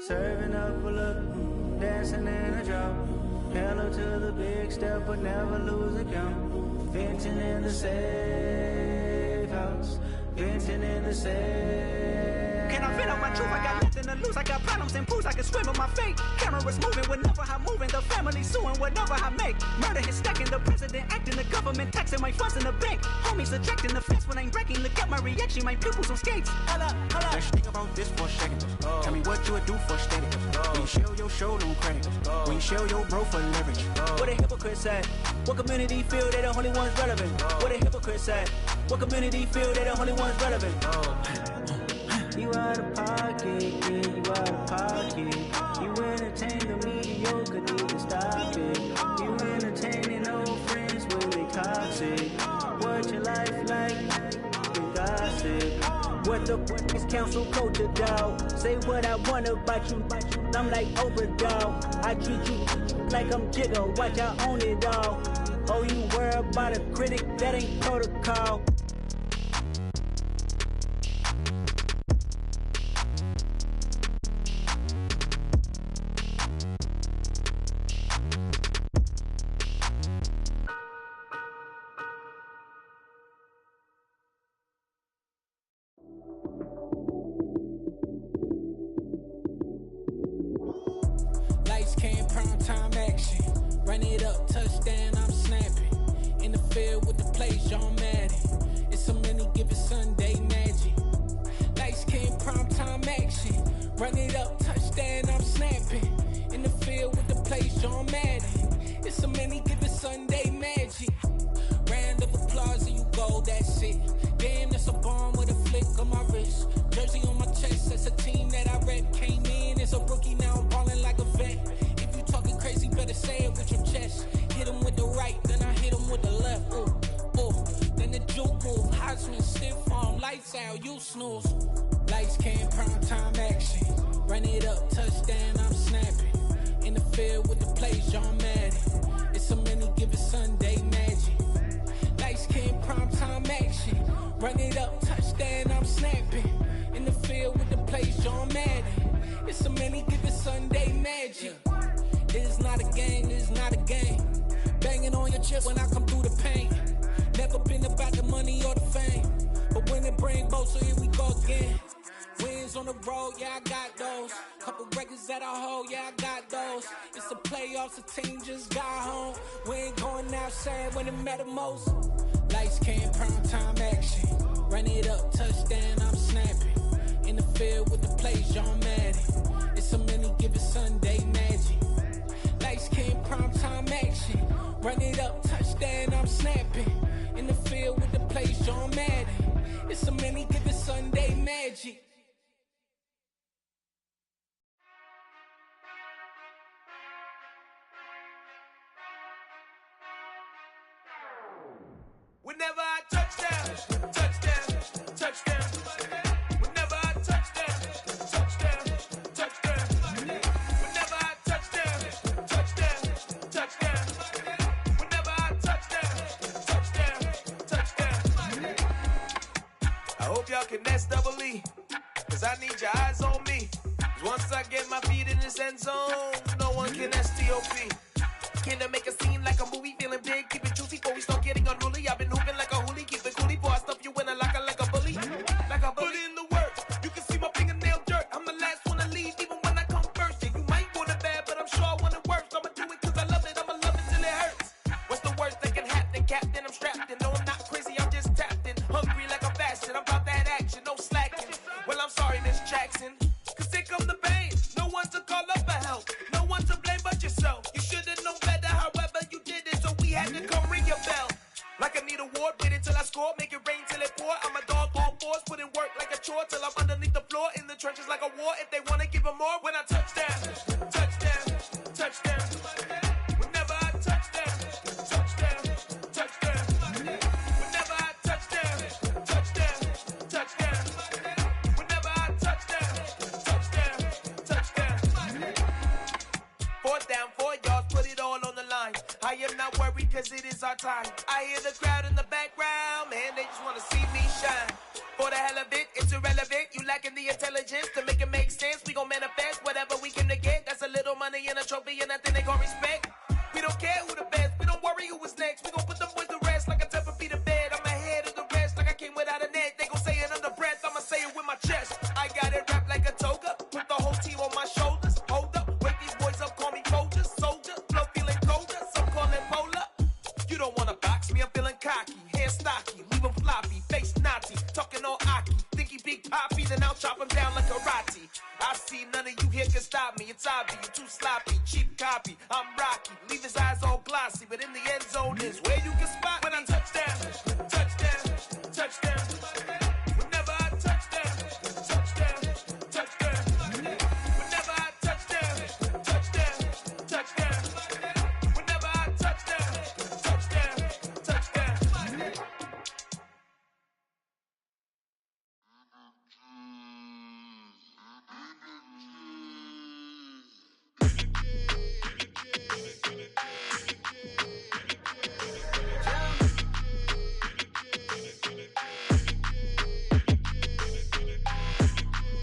Serving up a look, dancing in a drop. Hello to the big step, but never lose a count. Venting in the safe house, venting in the safe. Can I vent out my truth? I got nothing to lose. I got problems and fools. I can swim with my fate. Cameras moving whenever I'm moving. The family suing whatever I make. Murder is stacking. The president acting. The government taxing my funds in the bank. Homies subtracting the fence when I'm breaking. Look at my reaction. My pupils on skates. Holla. Let's think about this for a second. Tell me what you would do for status. When you show your show, don't credit. When you show your bro for leverage. What a hypocrite said. What community feel they the only ones relevant? What a hypocrite said. What community feel they the only ones relevant? You out of pocket, yeah, you out of pocket. You entertain the mediocre, need to stop it. You entertaining old friends when they toxic. What your life like? You gossip. What the is council culture, dog? Say what I want about you. I'm like Oprah, dog. I treat you like I'm Jigga. Watch I own it all. Oh, you worry about a critic? That ain't protocol. Lights came, prime time action. Run it up, touchdown, I'm snapping. In the field with the plays, John Madden. It's so many, give it Sunday magic. Run it up, touchdown, I'm snapping. In the field with the place, John Madden. It's so many, give it Sunday magic. Round of applause and you go, that's it. Damn, that's a bomb with a flick on my wrist. Jersey on my chest, that's a team that I rep. Came in as a rookie, now I'm ballin' like a vet. If you talking crazy, better say it with your chest. Hit him with the right, then I hit him with the left. Ooh, ooh. Then the juke move, Heisman, stiff arm, lights out, you snooze. Lights came, prime time action. Run it up, touchdown, I'm snapping. In the field with the plays, John Madden. It's so many, give it Sunday magic. Lights came, prime time action. Run it up, touchdown, I'm snapping. In the field with the plays, John Madden. It's so many, give it Sunday magic. It is not a game, it is not a game. Banging on your chest when I come through the pain. Never been about the money or the fame. But when it bring both, so here we go again. Wins on the road, yeah, I got those. Couple records that I hold, yeah, I got those. It's the playoffs, the team just got home. We ain't going outside when it matter most. Lights came, prime time action. Run it up, touchdown, I'm snapping. In the field with the plays, John Madden. It's so many, give it Sunday magic. Lights came, prime time action. Run it up, touchdown, I'm snapping. In the field with the plays, John Madden. It's so many, give it Sunday magic. Whenever I touchdown, touchdown, touchdown. Whenever I touchdown, touchdown, touchdown. Whenever I touchdown, touchdown, touchdown. Whenever I touchdown, touchdown. I hope y'all can nest double E, cause I need your eyes on me. Cause once I get my feet in this end zone, no one can STOP. Can I make a scene like a movie, feeling big, keep it juicy before we start getting unruly. I've been hooping like a hoolie, keep it coolie before I stuff you in a locker like a bully. Like a bully. Put in the work, you can see my fingernail dirt. I'm the last one to leave, even when I come first. Yeah, you might want it bad, but I'm sure I want it worse. I'ma do it cause I love it, I'ma love it till it hurts. What's the worst that can happen, Captain? I'm strapped in, no I'm not crazy, I'm just tapped in. Hungry like a fashion, I'm about that action, no slacking. Well, I'm sorry, Miss Jackson, cause here come the pain. No one to call up for help, no one to blame but yourself. You should've known better, however you did it, so we had to come ring your bell. Like I need a ward, wait until I score, make it rain till it pour. I'm a dog on force, put in work like a chore till I'm underneath the floor, in the trenches like a war. If they wanna give them more, when I touchdown, touchdown, touchdown. Whenever I touchdown, touchdown, touchdown. Whenever I touchdown, touchdown, touchdown. Whenever I touchdown, touchdown, touchdown. Fourth down, 4 yards, put it all on the line. I am not worried cause it is our time. I hear the crowd in the background, man, they just wanna see me shine. For the hell of it, it's irrelevant. You lacking the intelligence to make it make sense. We gon' manifest whatever we came to get. That's a little money and a trophy and nothing they gon' respect. We don't care who the best, we don't worry who was next. We gon' put them boys to rest like a 10 feet of bed. I'm ahead of the rest like I came without a net. They gon' say it under breath, I'ma say it with my chest. I got it wrapped like a toga, put the whole team on my shoulders. Hold up, wake these boys up, call me Folger, soldier, flow feeling colder, some call it polar. You don't wanna box me, I'm feeling cocky, hair stocky, leave him floppy, face naughty, talking all aki, think he big poppy, then I'll chop him down like karate. I see none of you here can stop me, it's obvious, you too sloppy, cheap copy, I'm rocky, leave his eyes all glossy, but in the end zone is where you can spot when I touchdown, touchdown, touchdown. Whenever I touchdown, touchdown, touchdown. Whenever I touchdown, touchdown, touchdown. Whenever I touchdown, touchdown, touchdown.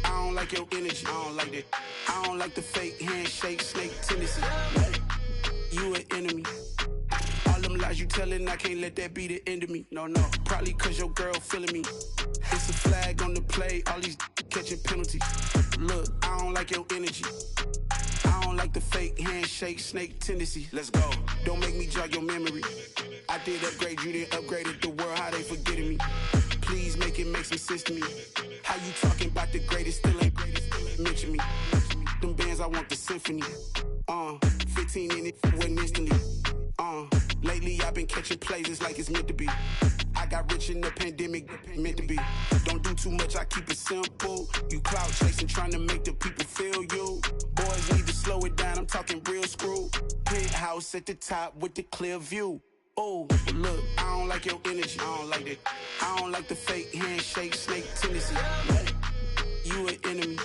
I don't like your energy, I don't like that. I don't like the fake handshake, snake tendency. You an enemy. All them lies you telling, I can't let that be the end of me. No, probably cause your girl feeling me. It's a flag on the play, all these catching penalties. Look, I don't like your energy. I don't like the fake handshake, snake tendency. Let's go. Don't make me jog your memory. I did upgrade, you didn't upgrade it. The world, how they forgetting me. Please make it make some sense to me. How you talking about the greatest, still ain't greatest, mention me. symphony. 15 in it, went instantly. Lately I've been catching plays, it's like it's meant to be. I got rich in the pandemic, meant to be. Don't do too much, I keep it simple. You clout chasing, trying to make the people feel you. Boys need to slow it down, I'm talking real screw. Penthouse at the top with the clear view. Oh, look, I don't like your energy, I don't like that. I don't like the fake handshake, snake tendency. You an enemy.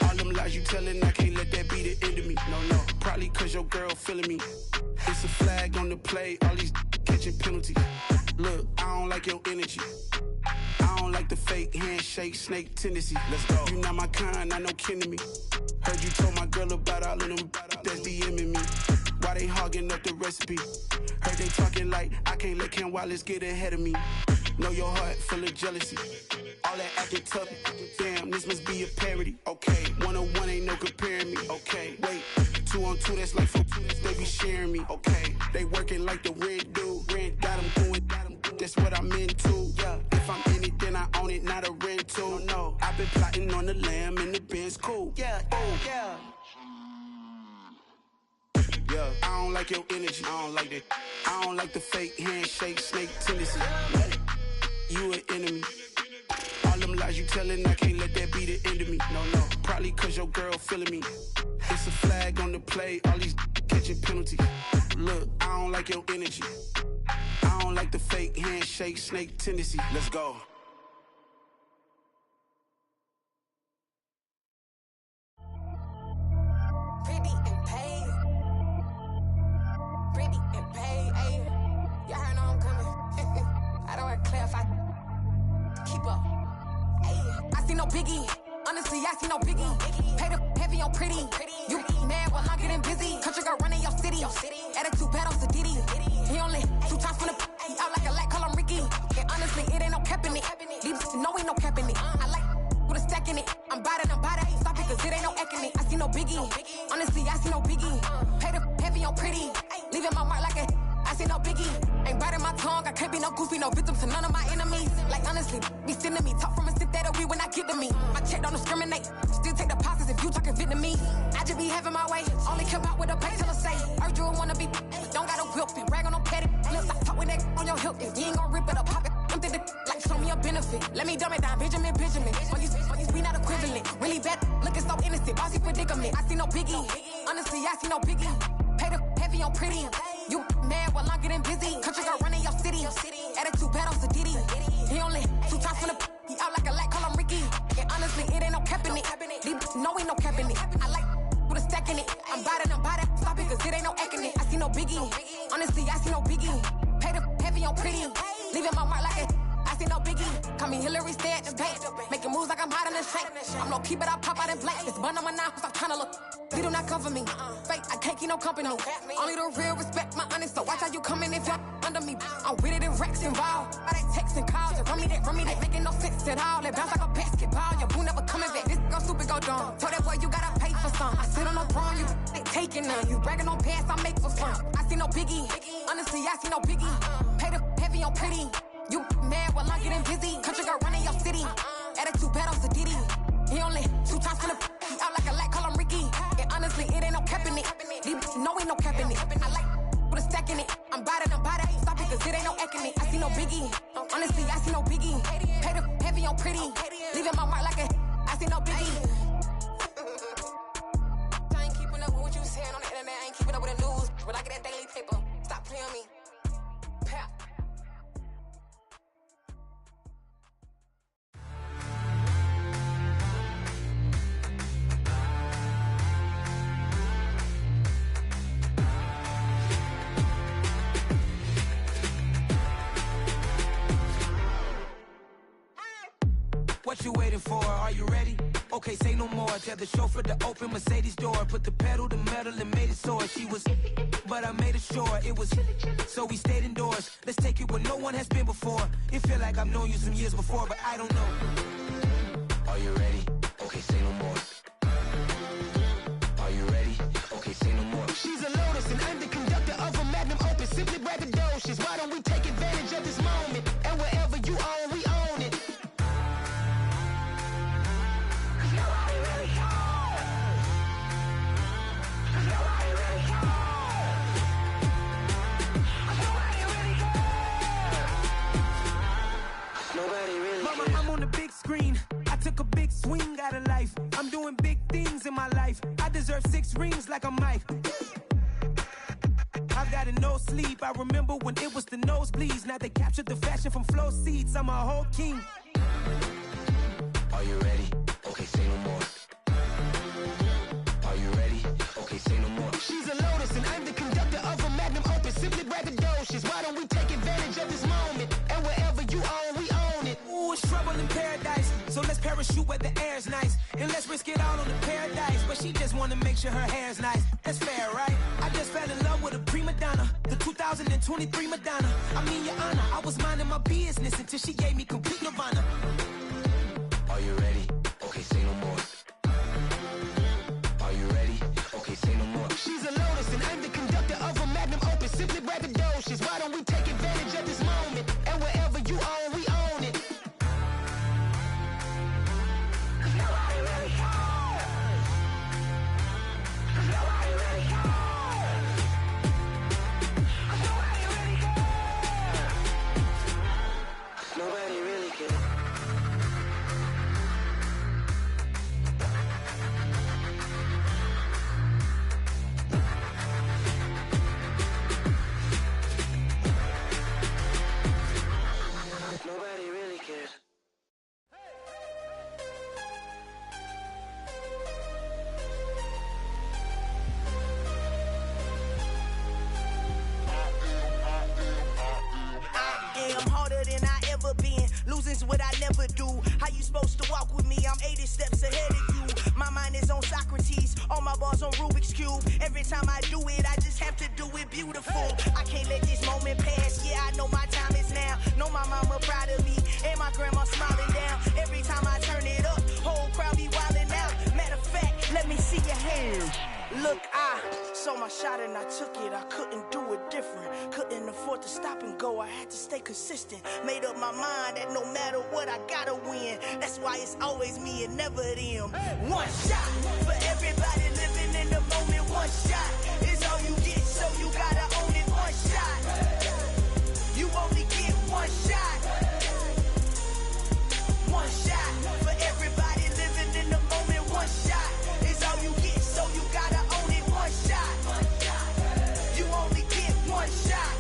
All them lies you telling, I can't let that be the end of me. No, probably cause your girl feeling me. It's a flag on the play, all these catching penalties. Look, I don't like your energy. I don't like the fake handshake, snake tendency. Let's go. You not my kind, I know kin to me. Heard you told my girl about all of them that's DMing me. Why they hogging up the recipe? Heard they talking like I can't let Ken Wallace get ahead of me. Know your heart full of jealousy. All that acting tough, damn, this must be a parody. Okay, 1-on-1 ain't no comparing me. Okay, wait, 2-on-2, that's like 4, they be sharing me. Okay, they working like the rent do. Rent got them going, that's what I'm into. Yeah, if I'm in it, then I own it, not a rental. No, I've been plotting on the lamb and the Benz cool. Yeah, yeah. Yeah, I don't like your energy, I don't like that. I don't like the fake handshake, snake tendency. You an enemy. All them lies you telling, I can't let that be the end of me. No, probably cause your girl feeling me. It's a flag on the play, all these catching penalties. Look, I don't like your energy. I don't like the fake handshake, snake tendency. Let's go. Pretty and paid. Pretty and paid, ayy. Y'all heard I'm coming. I don't want to clarify. Keep up. Ayy. I see no biggie. Honestly, I see no biggie. Pay the heavy on pretty. You mad while I'm getting busy. Country girl running your city. Attitude bad on Sadidi. He only 2 times from the he out like a light, call him Ricky. And honestly, it ain't no cap in it. These know ain't no cap in it. I like with a stack in it. I'm bad. Stop it, cause it ain't no eck in it. I see no biggie. Honestly, I see no biggie. Pay the heavy on pretty. Leaving my mark like a I see no biggie. Ain't biting my tongue. I can't be no goofy, no victim to none of my enemies. Like honestly, be sending me talk from a stick that'll be when I get to me. My check don't discriminate. Still take the pauses if you talking Vietnamese. I just be having my way. Only care about what the pay teller say. Heard you wanna be, don't got a whip and brag on no petty. Let's stop talk with that on your hip. If you ain't gon' rip it up, pop it. I'm thinking like show me a benefit. Let me dumb it down, Benjamin. We not equivalent. Really bad, looking so innocent. Bossy predicament. I see no biggie. Honestly, I see no biggie. Pay the heavy on pretty. You mad while I'm getting busy. Country girl running your city. Attitude bad on Sadidi. He only 2 times from the he out like a light, call him Ricky. And honestly, it ain't no cap in it. These know ain't no cap in it. I like with a stack in it. I'm bad. Stop it, cause it ain't no eck in it. I see no biggie. Honestly, I see no biggie. Pay the heavy on pretty. Leaving my mark like a I see no biggie. Call me Hillary, stay at the bank. Making moves like I'm hiding in shape. I'm low key, but I pop out in blank. It's bun on my knife, stop trying to look. They do not come for me. Fake, I can't keep no company. Only the real respect my honest. So watch how you come in if you're under me. I'm with it and Rex involved. I they text and calls and run me that. Making no sense at all. They bounce like a basketball. Your boo never coming back. This go stupid, go dumb. Told that boy you gotta pay for some. I sit on no throne, you ain't taking none. You bragging on pants, I make for fun. I see no biggie. Honestly, I see no biggie. Pay the heavy on pretty. You mad while I'm getting busy. Country girl running your city. Attitude bad on Sadidi. He only 2 times from the he out like a light, call him Ricky. And honestly, it ain't no cap in it. These know ain't no cap in it. I like with a stack in it. I'm bad. Stop it, cause it ain't no eck in it. I see no biggie. Honestly, I see no biggie. Pay the heavy on pretty. Leaving my mark like a I see no biggie. I ain't keeping up with what you saying on the internet. I ain't keeping up with the news. But I get that daily paper. Stop playing me. Pap. What you waiting for? Are you ready? Okay, say no more. Tell the chauffeur to open Mercedes door. Put the pedal to metal and made it soar. She was, but I made it sure it was. So we stayed indoors. Let's take it where no one has been before. It feel like I've known you some years before, but I don't know. Are you ready? Okay, say no more. Are you ready? Okay, say no more. She's a Lotus and I'm the conductor of a magnum opus. Simply braggadocious. Why don't we take advantage of this moment? And wherever you own, we own it. green. I took a big swing out of life. I'm doing big things in my life. I deserve 6 rings like I'm Mike. I've got a no sleep. I remember when it was the nosebleeds. Now they captured the fashion from flow seats. I'm a whole king. Are you ready? Okay, say no more. Are you ready? Okay, say no more. She's a lotus and I'm the conductor of a magnum opus. Simply braggadocious. Why don't we take advantage of this moment? And wherever you own, we own it. Ooh, it's trouble in paradise. So let's parachute where the air's nice. And let's risk it all on the paradise. But she just wanna make sure her hair's nice. That's fair, right? I just fell in love with a prima donna. The 2023 Madonna. I mean, your honor, I was minding my business until she gave me complete nirvana. Are you ready? Okay, say no more. Are you ready? Okay, say no more. She's a lotus and I'm the conductor of a magnum opus. Simply braggadocious. Why don't we take advantage of this moment? And wherever you own, we own it. Nobody really cares. Nobody really cares. Nobody really cares. Nobody really cares. Nobody really cares. I am harder than I ever been. Losing's what I never do. How you supposed to walk with me? I'm 80 steps ahead of you. My mind is on Socrates. All my bars on Rubik's Cube. Every time I do it, I just have to do it beautiful. I can't let this moment pass. Yeah, I know my time is now. Know my mama proud of me. And my grandma smiling down. Every time I turn it up, whole crowd be wildin' out. Matter of fact, let me see your hands. Look, I saw my shot and I took it. I couldn't do it different. Couldn't afford to stop and go. I had to stay consistent. Made up my mind that no matter what, I gotta win. That's why it's always me and never them. One shot for everybody living in the moment. One shot is all you get, so you gotta own it. One shot. You only get one shot. One shot for everybody living in the moment. One shot is all you get, so you gotta own it. One shot. You only get one shot.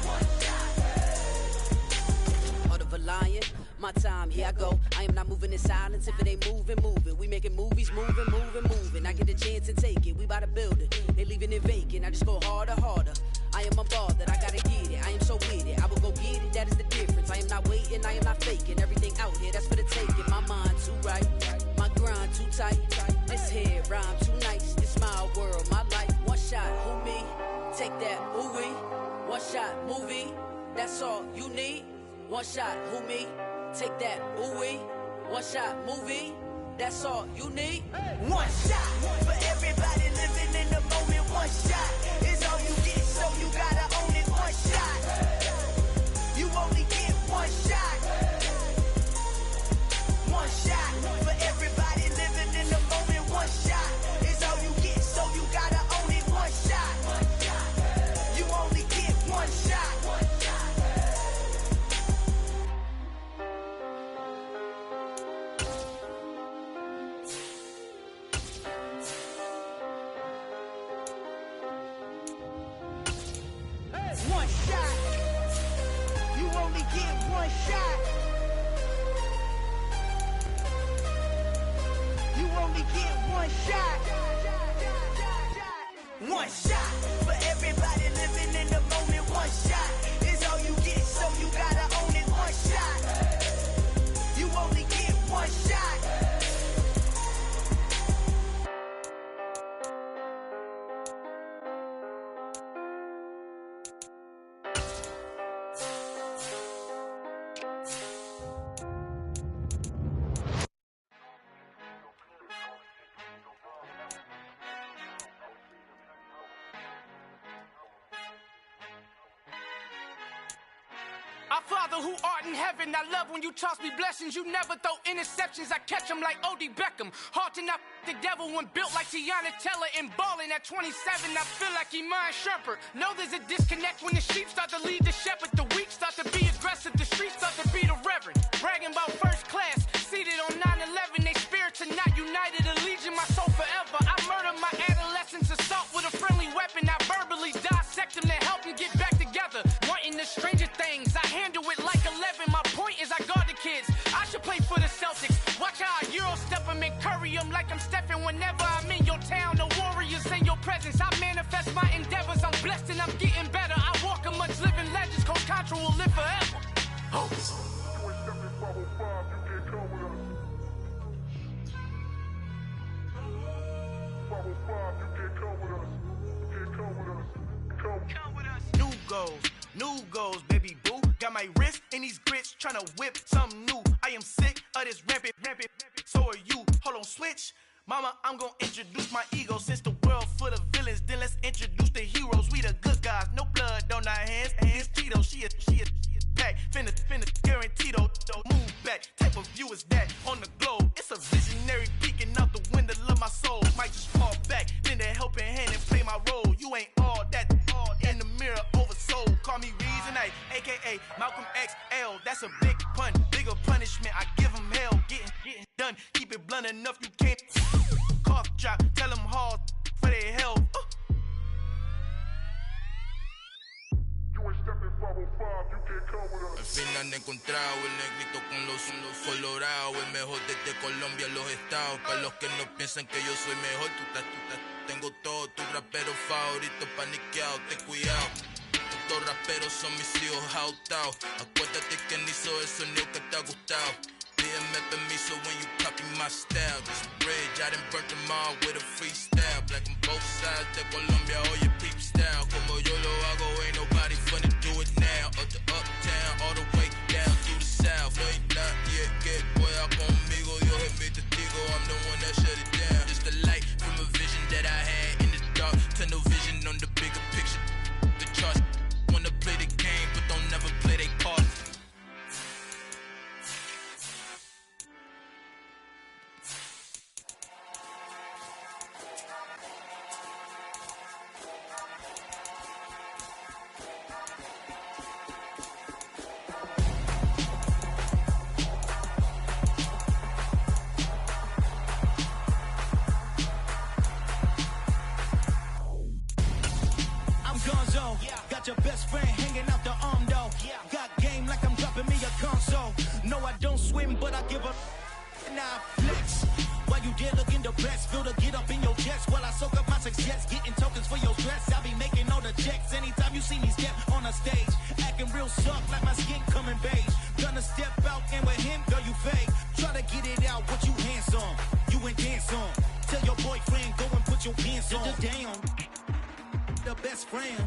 Heart of a lion, my time, here I go. I am not moving in silence. If it ain't moving, moving. We making movies, moving, moving, moving. I get a chance to take it. We bout to build it. They leaving it vacant. I just go harder, harder. I am a ball that I gotta get it. I am so with it. I will go get it. That is the difference. I am not waiting. I am not faking. Everything out here, that's for the taking. My mind too right. My grind too tight. This head rhyme too nice. This my world, my life. One shot, who me? Take that, who we? One shot, movie. That's all you need. One shot, who me? Take that, who we? One shot, movie. That's all you need. One shot for everybody living in the moment. One shot is all you get, so you gotta own it. One shot. You only get one shot. One shot for everybody living in the moment. One shot is all you get, so you gotta own it. One shot. You only get one shot. One shot. You only get one shot. You only get one shot. One shot for everybody living in the moment. One shot is all you get, so you gotta own it. One shot. You only get one shot. Our Father who art in heaven, I love when you toss me blessings. You never throw interceptions, I catch them like O.D. Beckham. Hard to not the devil when built like Tiana Teller and balling at 27. I feel like Iman Shumpert. Know there's a disconnect when the sheep start to lead the shepherd. The weak start to be aggressive, the streets start to be the reverend. Bragging about first class, seated on 9/11. like I'm Stephen whenever I'm in your town. The warriors in your presence. I manifest my endeavors. I'm blessed and I'm getting better. I walk amongst living legends. Coach Contra will live forever. Oh. New goals, baby boo. Got my wrist in these grits, tryna whip something new. I am sick of this rampant. So are you. Hold on, switch. Mama, I'm gonna introduce my ego. Since the world full of villains, then let's introduce the heroes. We the good guys, no blood on our hands. Hands Tito, she is back. Finna, guaranteed. Move back. Type of view is that on the globe? It's a visionary peeking out the window of my soul. Might just fall back, then a helping hand and play my role. You ain't all that. In the mirror, oversold. Call me Reason A, aka Malcolm XL. That's a big pun, bigger punishment. I give him hell, getting done. Keep it blunt enough, you can't. Cough drop, tell them hard for their health. Al fin han encontrado el negrito con los colorados, el mejor desde Colombia, los estados. Para los que no piensan que yo soy mejor, tengo todo, tu rapero favorito paniqueado, ten cuidado. Estos raperos son mis hijos jautados. Acuérdate que ni hizo el sonido que te ha gustado. Pídeme permiso when you copy my style. This bridge, I done burnt them all with a freestyle. Black on both sides de Colombia, oye peep style. Como yo lo hago, ain't nobody finna do it now. Up to uptown, all the way down to the south. No hay nadie que pueda conmigo, Dios es mi testigo. I'm the one that shut it down. Just the light from a vision that I had in the dark. Tunnel vision on the bigger picture. The charts wanna play the game, but don't never play their part. Got your best friend hanging out the arm though. Got game like I'm dropping me a console. No, I don't swim, but I give a now flex. While you there looking the best, feel the get up in your chest while I soak up my success, getting tokens for your stress. I be making all the checks anytime you see me step on a stage, acting real suck like my skin coming beige. Gonna step out and with him, girl, you fake. Try to get it out, what you handsome, you ain't dance on. Tell your boyfriend go and put your pants on. Damn, the best friend.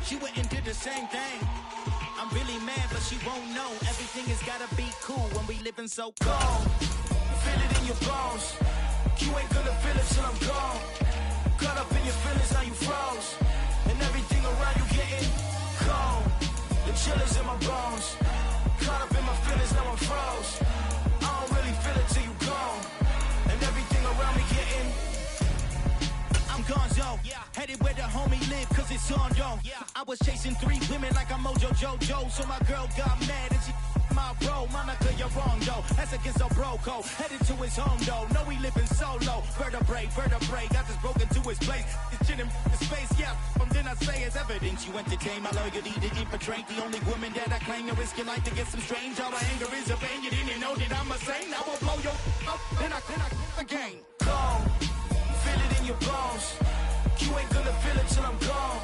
She went and did the same thing. I'm really mad, but she won't know. Everything has gotta be cool when we living so cold. Feel it in your bones. You ain't gonna feel it till I'm gone. Caught up in your feelings, now you froze. And everything around you getting cold. The chill is in my bones. Caught up in my feelings, now I'm froze. I don't really feel it till you gone. And everything around me getting I'm gonzo, headed where the homie live, cause it's on, yo. I was chasing 3 women like I'm Mojo Jojo, so my girl got mad and she my bro. Monica, you're wrong, though. That's against a bro code. Headed to his home, though. No, he living solo. Vertebrae, got this broken to his place. It's chin in his face, yeah. From then I say it's evidence you entertain my loyalty to infiltrate. The only woman that I claim to risk your life to get some strange. All my anger is a pain. You didn't know that I'm a saint. I will blow your up, then I again. Cold. Feel it in your bones. You ain't gonna feel it till I'm gone.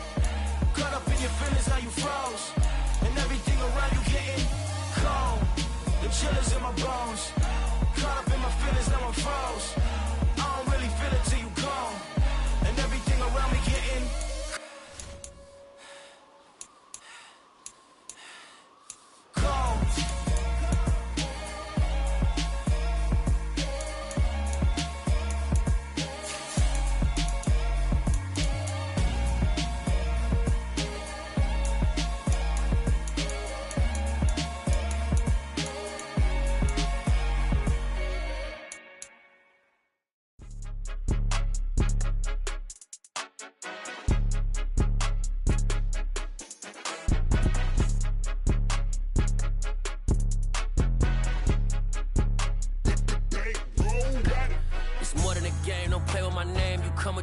Caught up in your feelings, now you froze. And everything around you getting cold. The chill is in my bones. Caught up in my feelings, now I'm froze. I don't really feel it till you gone. And everything around me getting cold.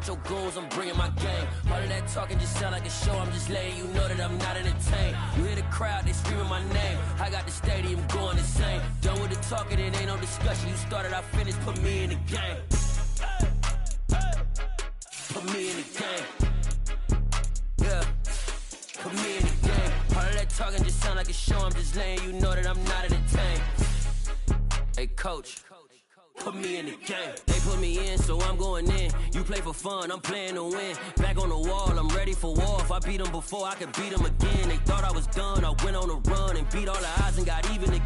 Your goals, I'm bringing my game. All of that talking just sound like a show. I'm just letting you know that I'm not entertained. You hear the crowd, they screaming my name. I got the stadium going insane. Done with the talking, it ain't no discussion. You started, I finished, put me in the game. put me in the game. Yeah, put me in the game. All of that talking just sound like a show. I'm just letting you know that I'm not entertained. Hey, coach, put me in the game. They put me in, so I'm going in. You play for fun, I'm playing to win. Back on the wall, I'm ready for war. If I beat them before, I could beat them again. They thought I was done, I went on a run and beat all the odds and got even again.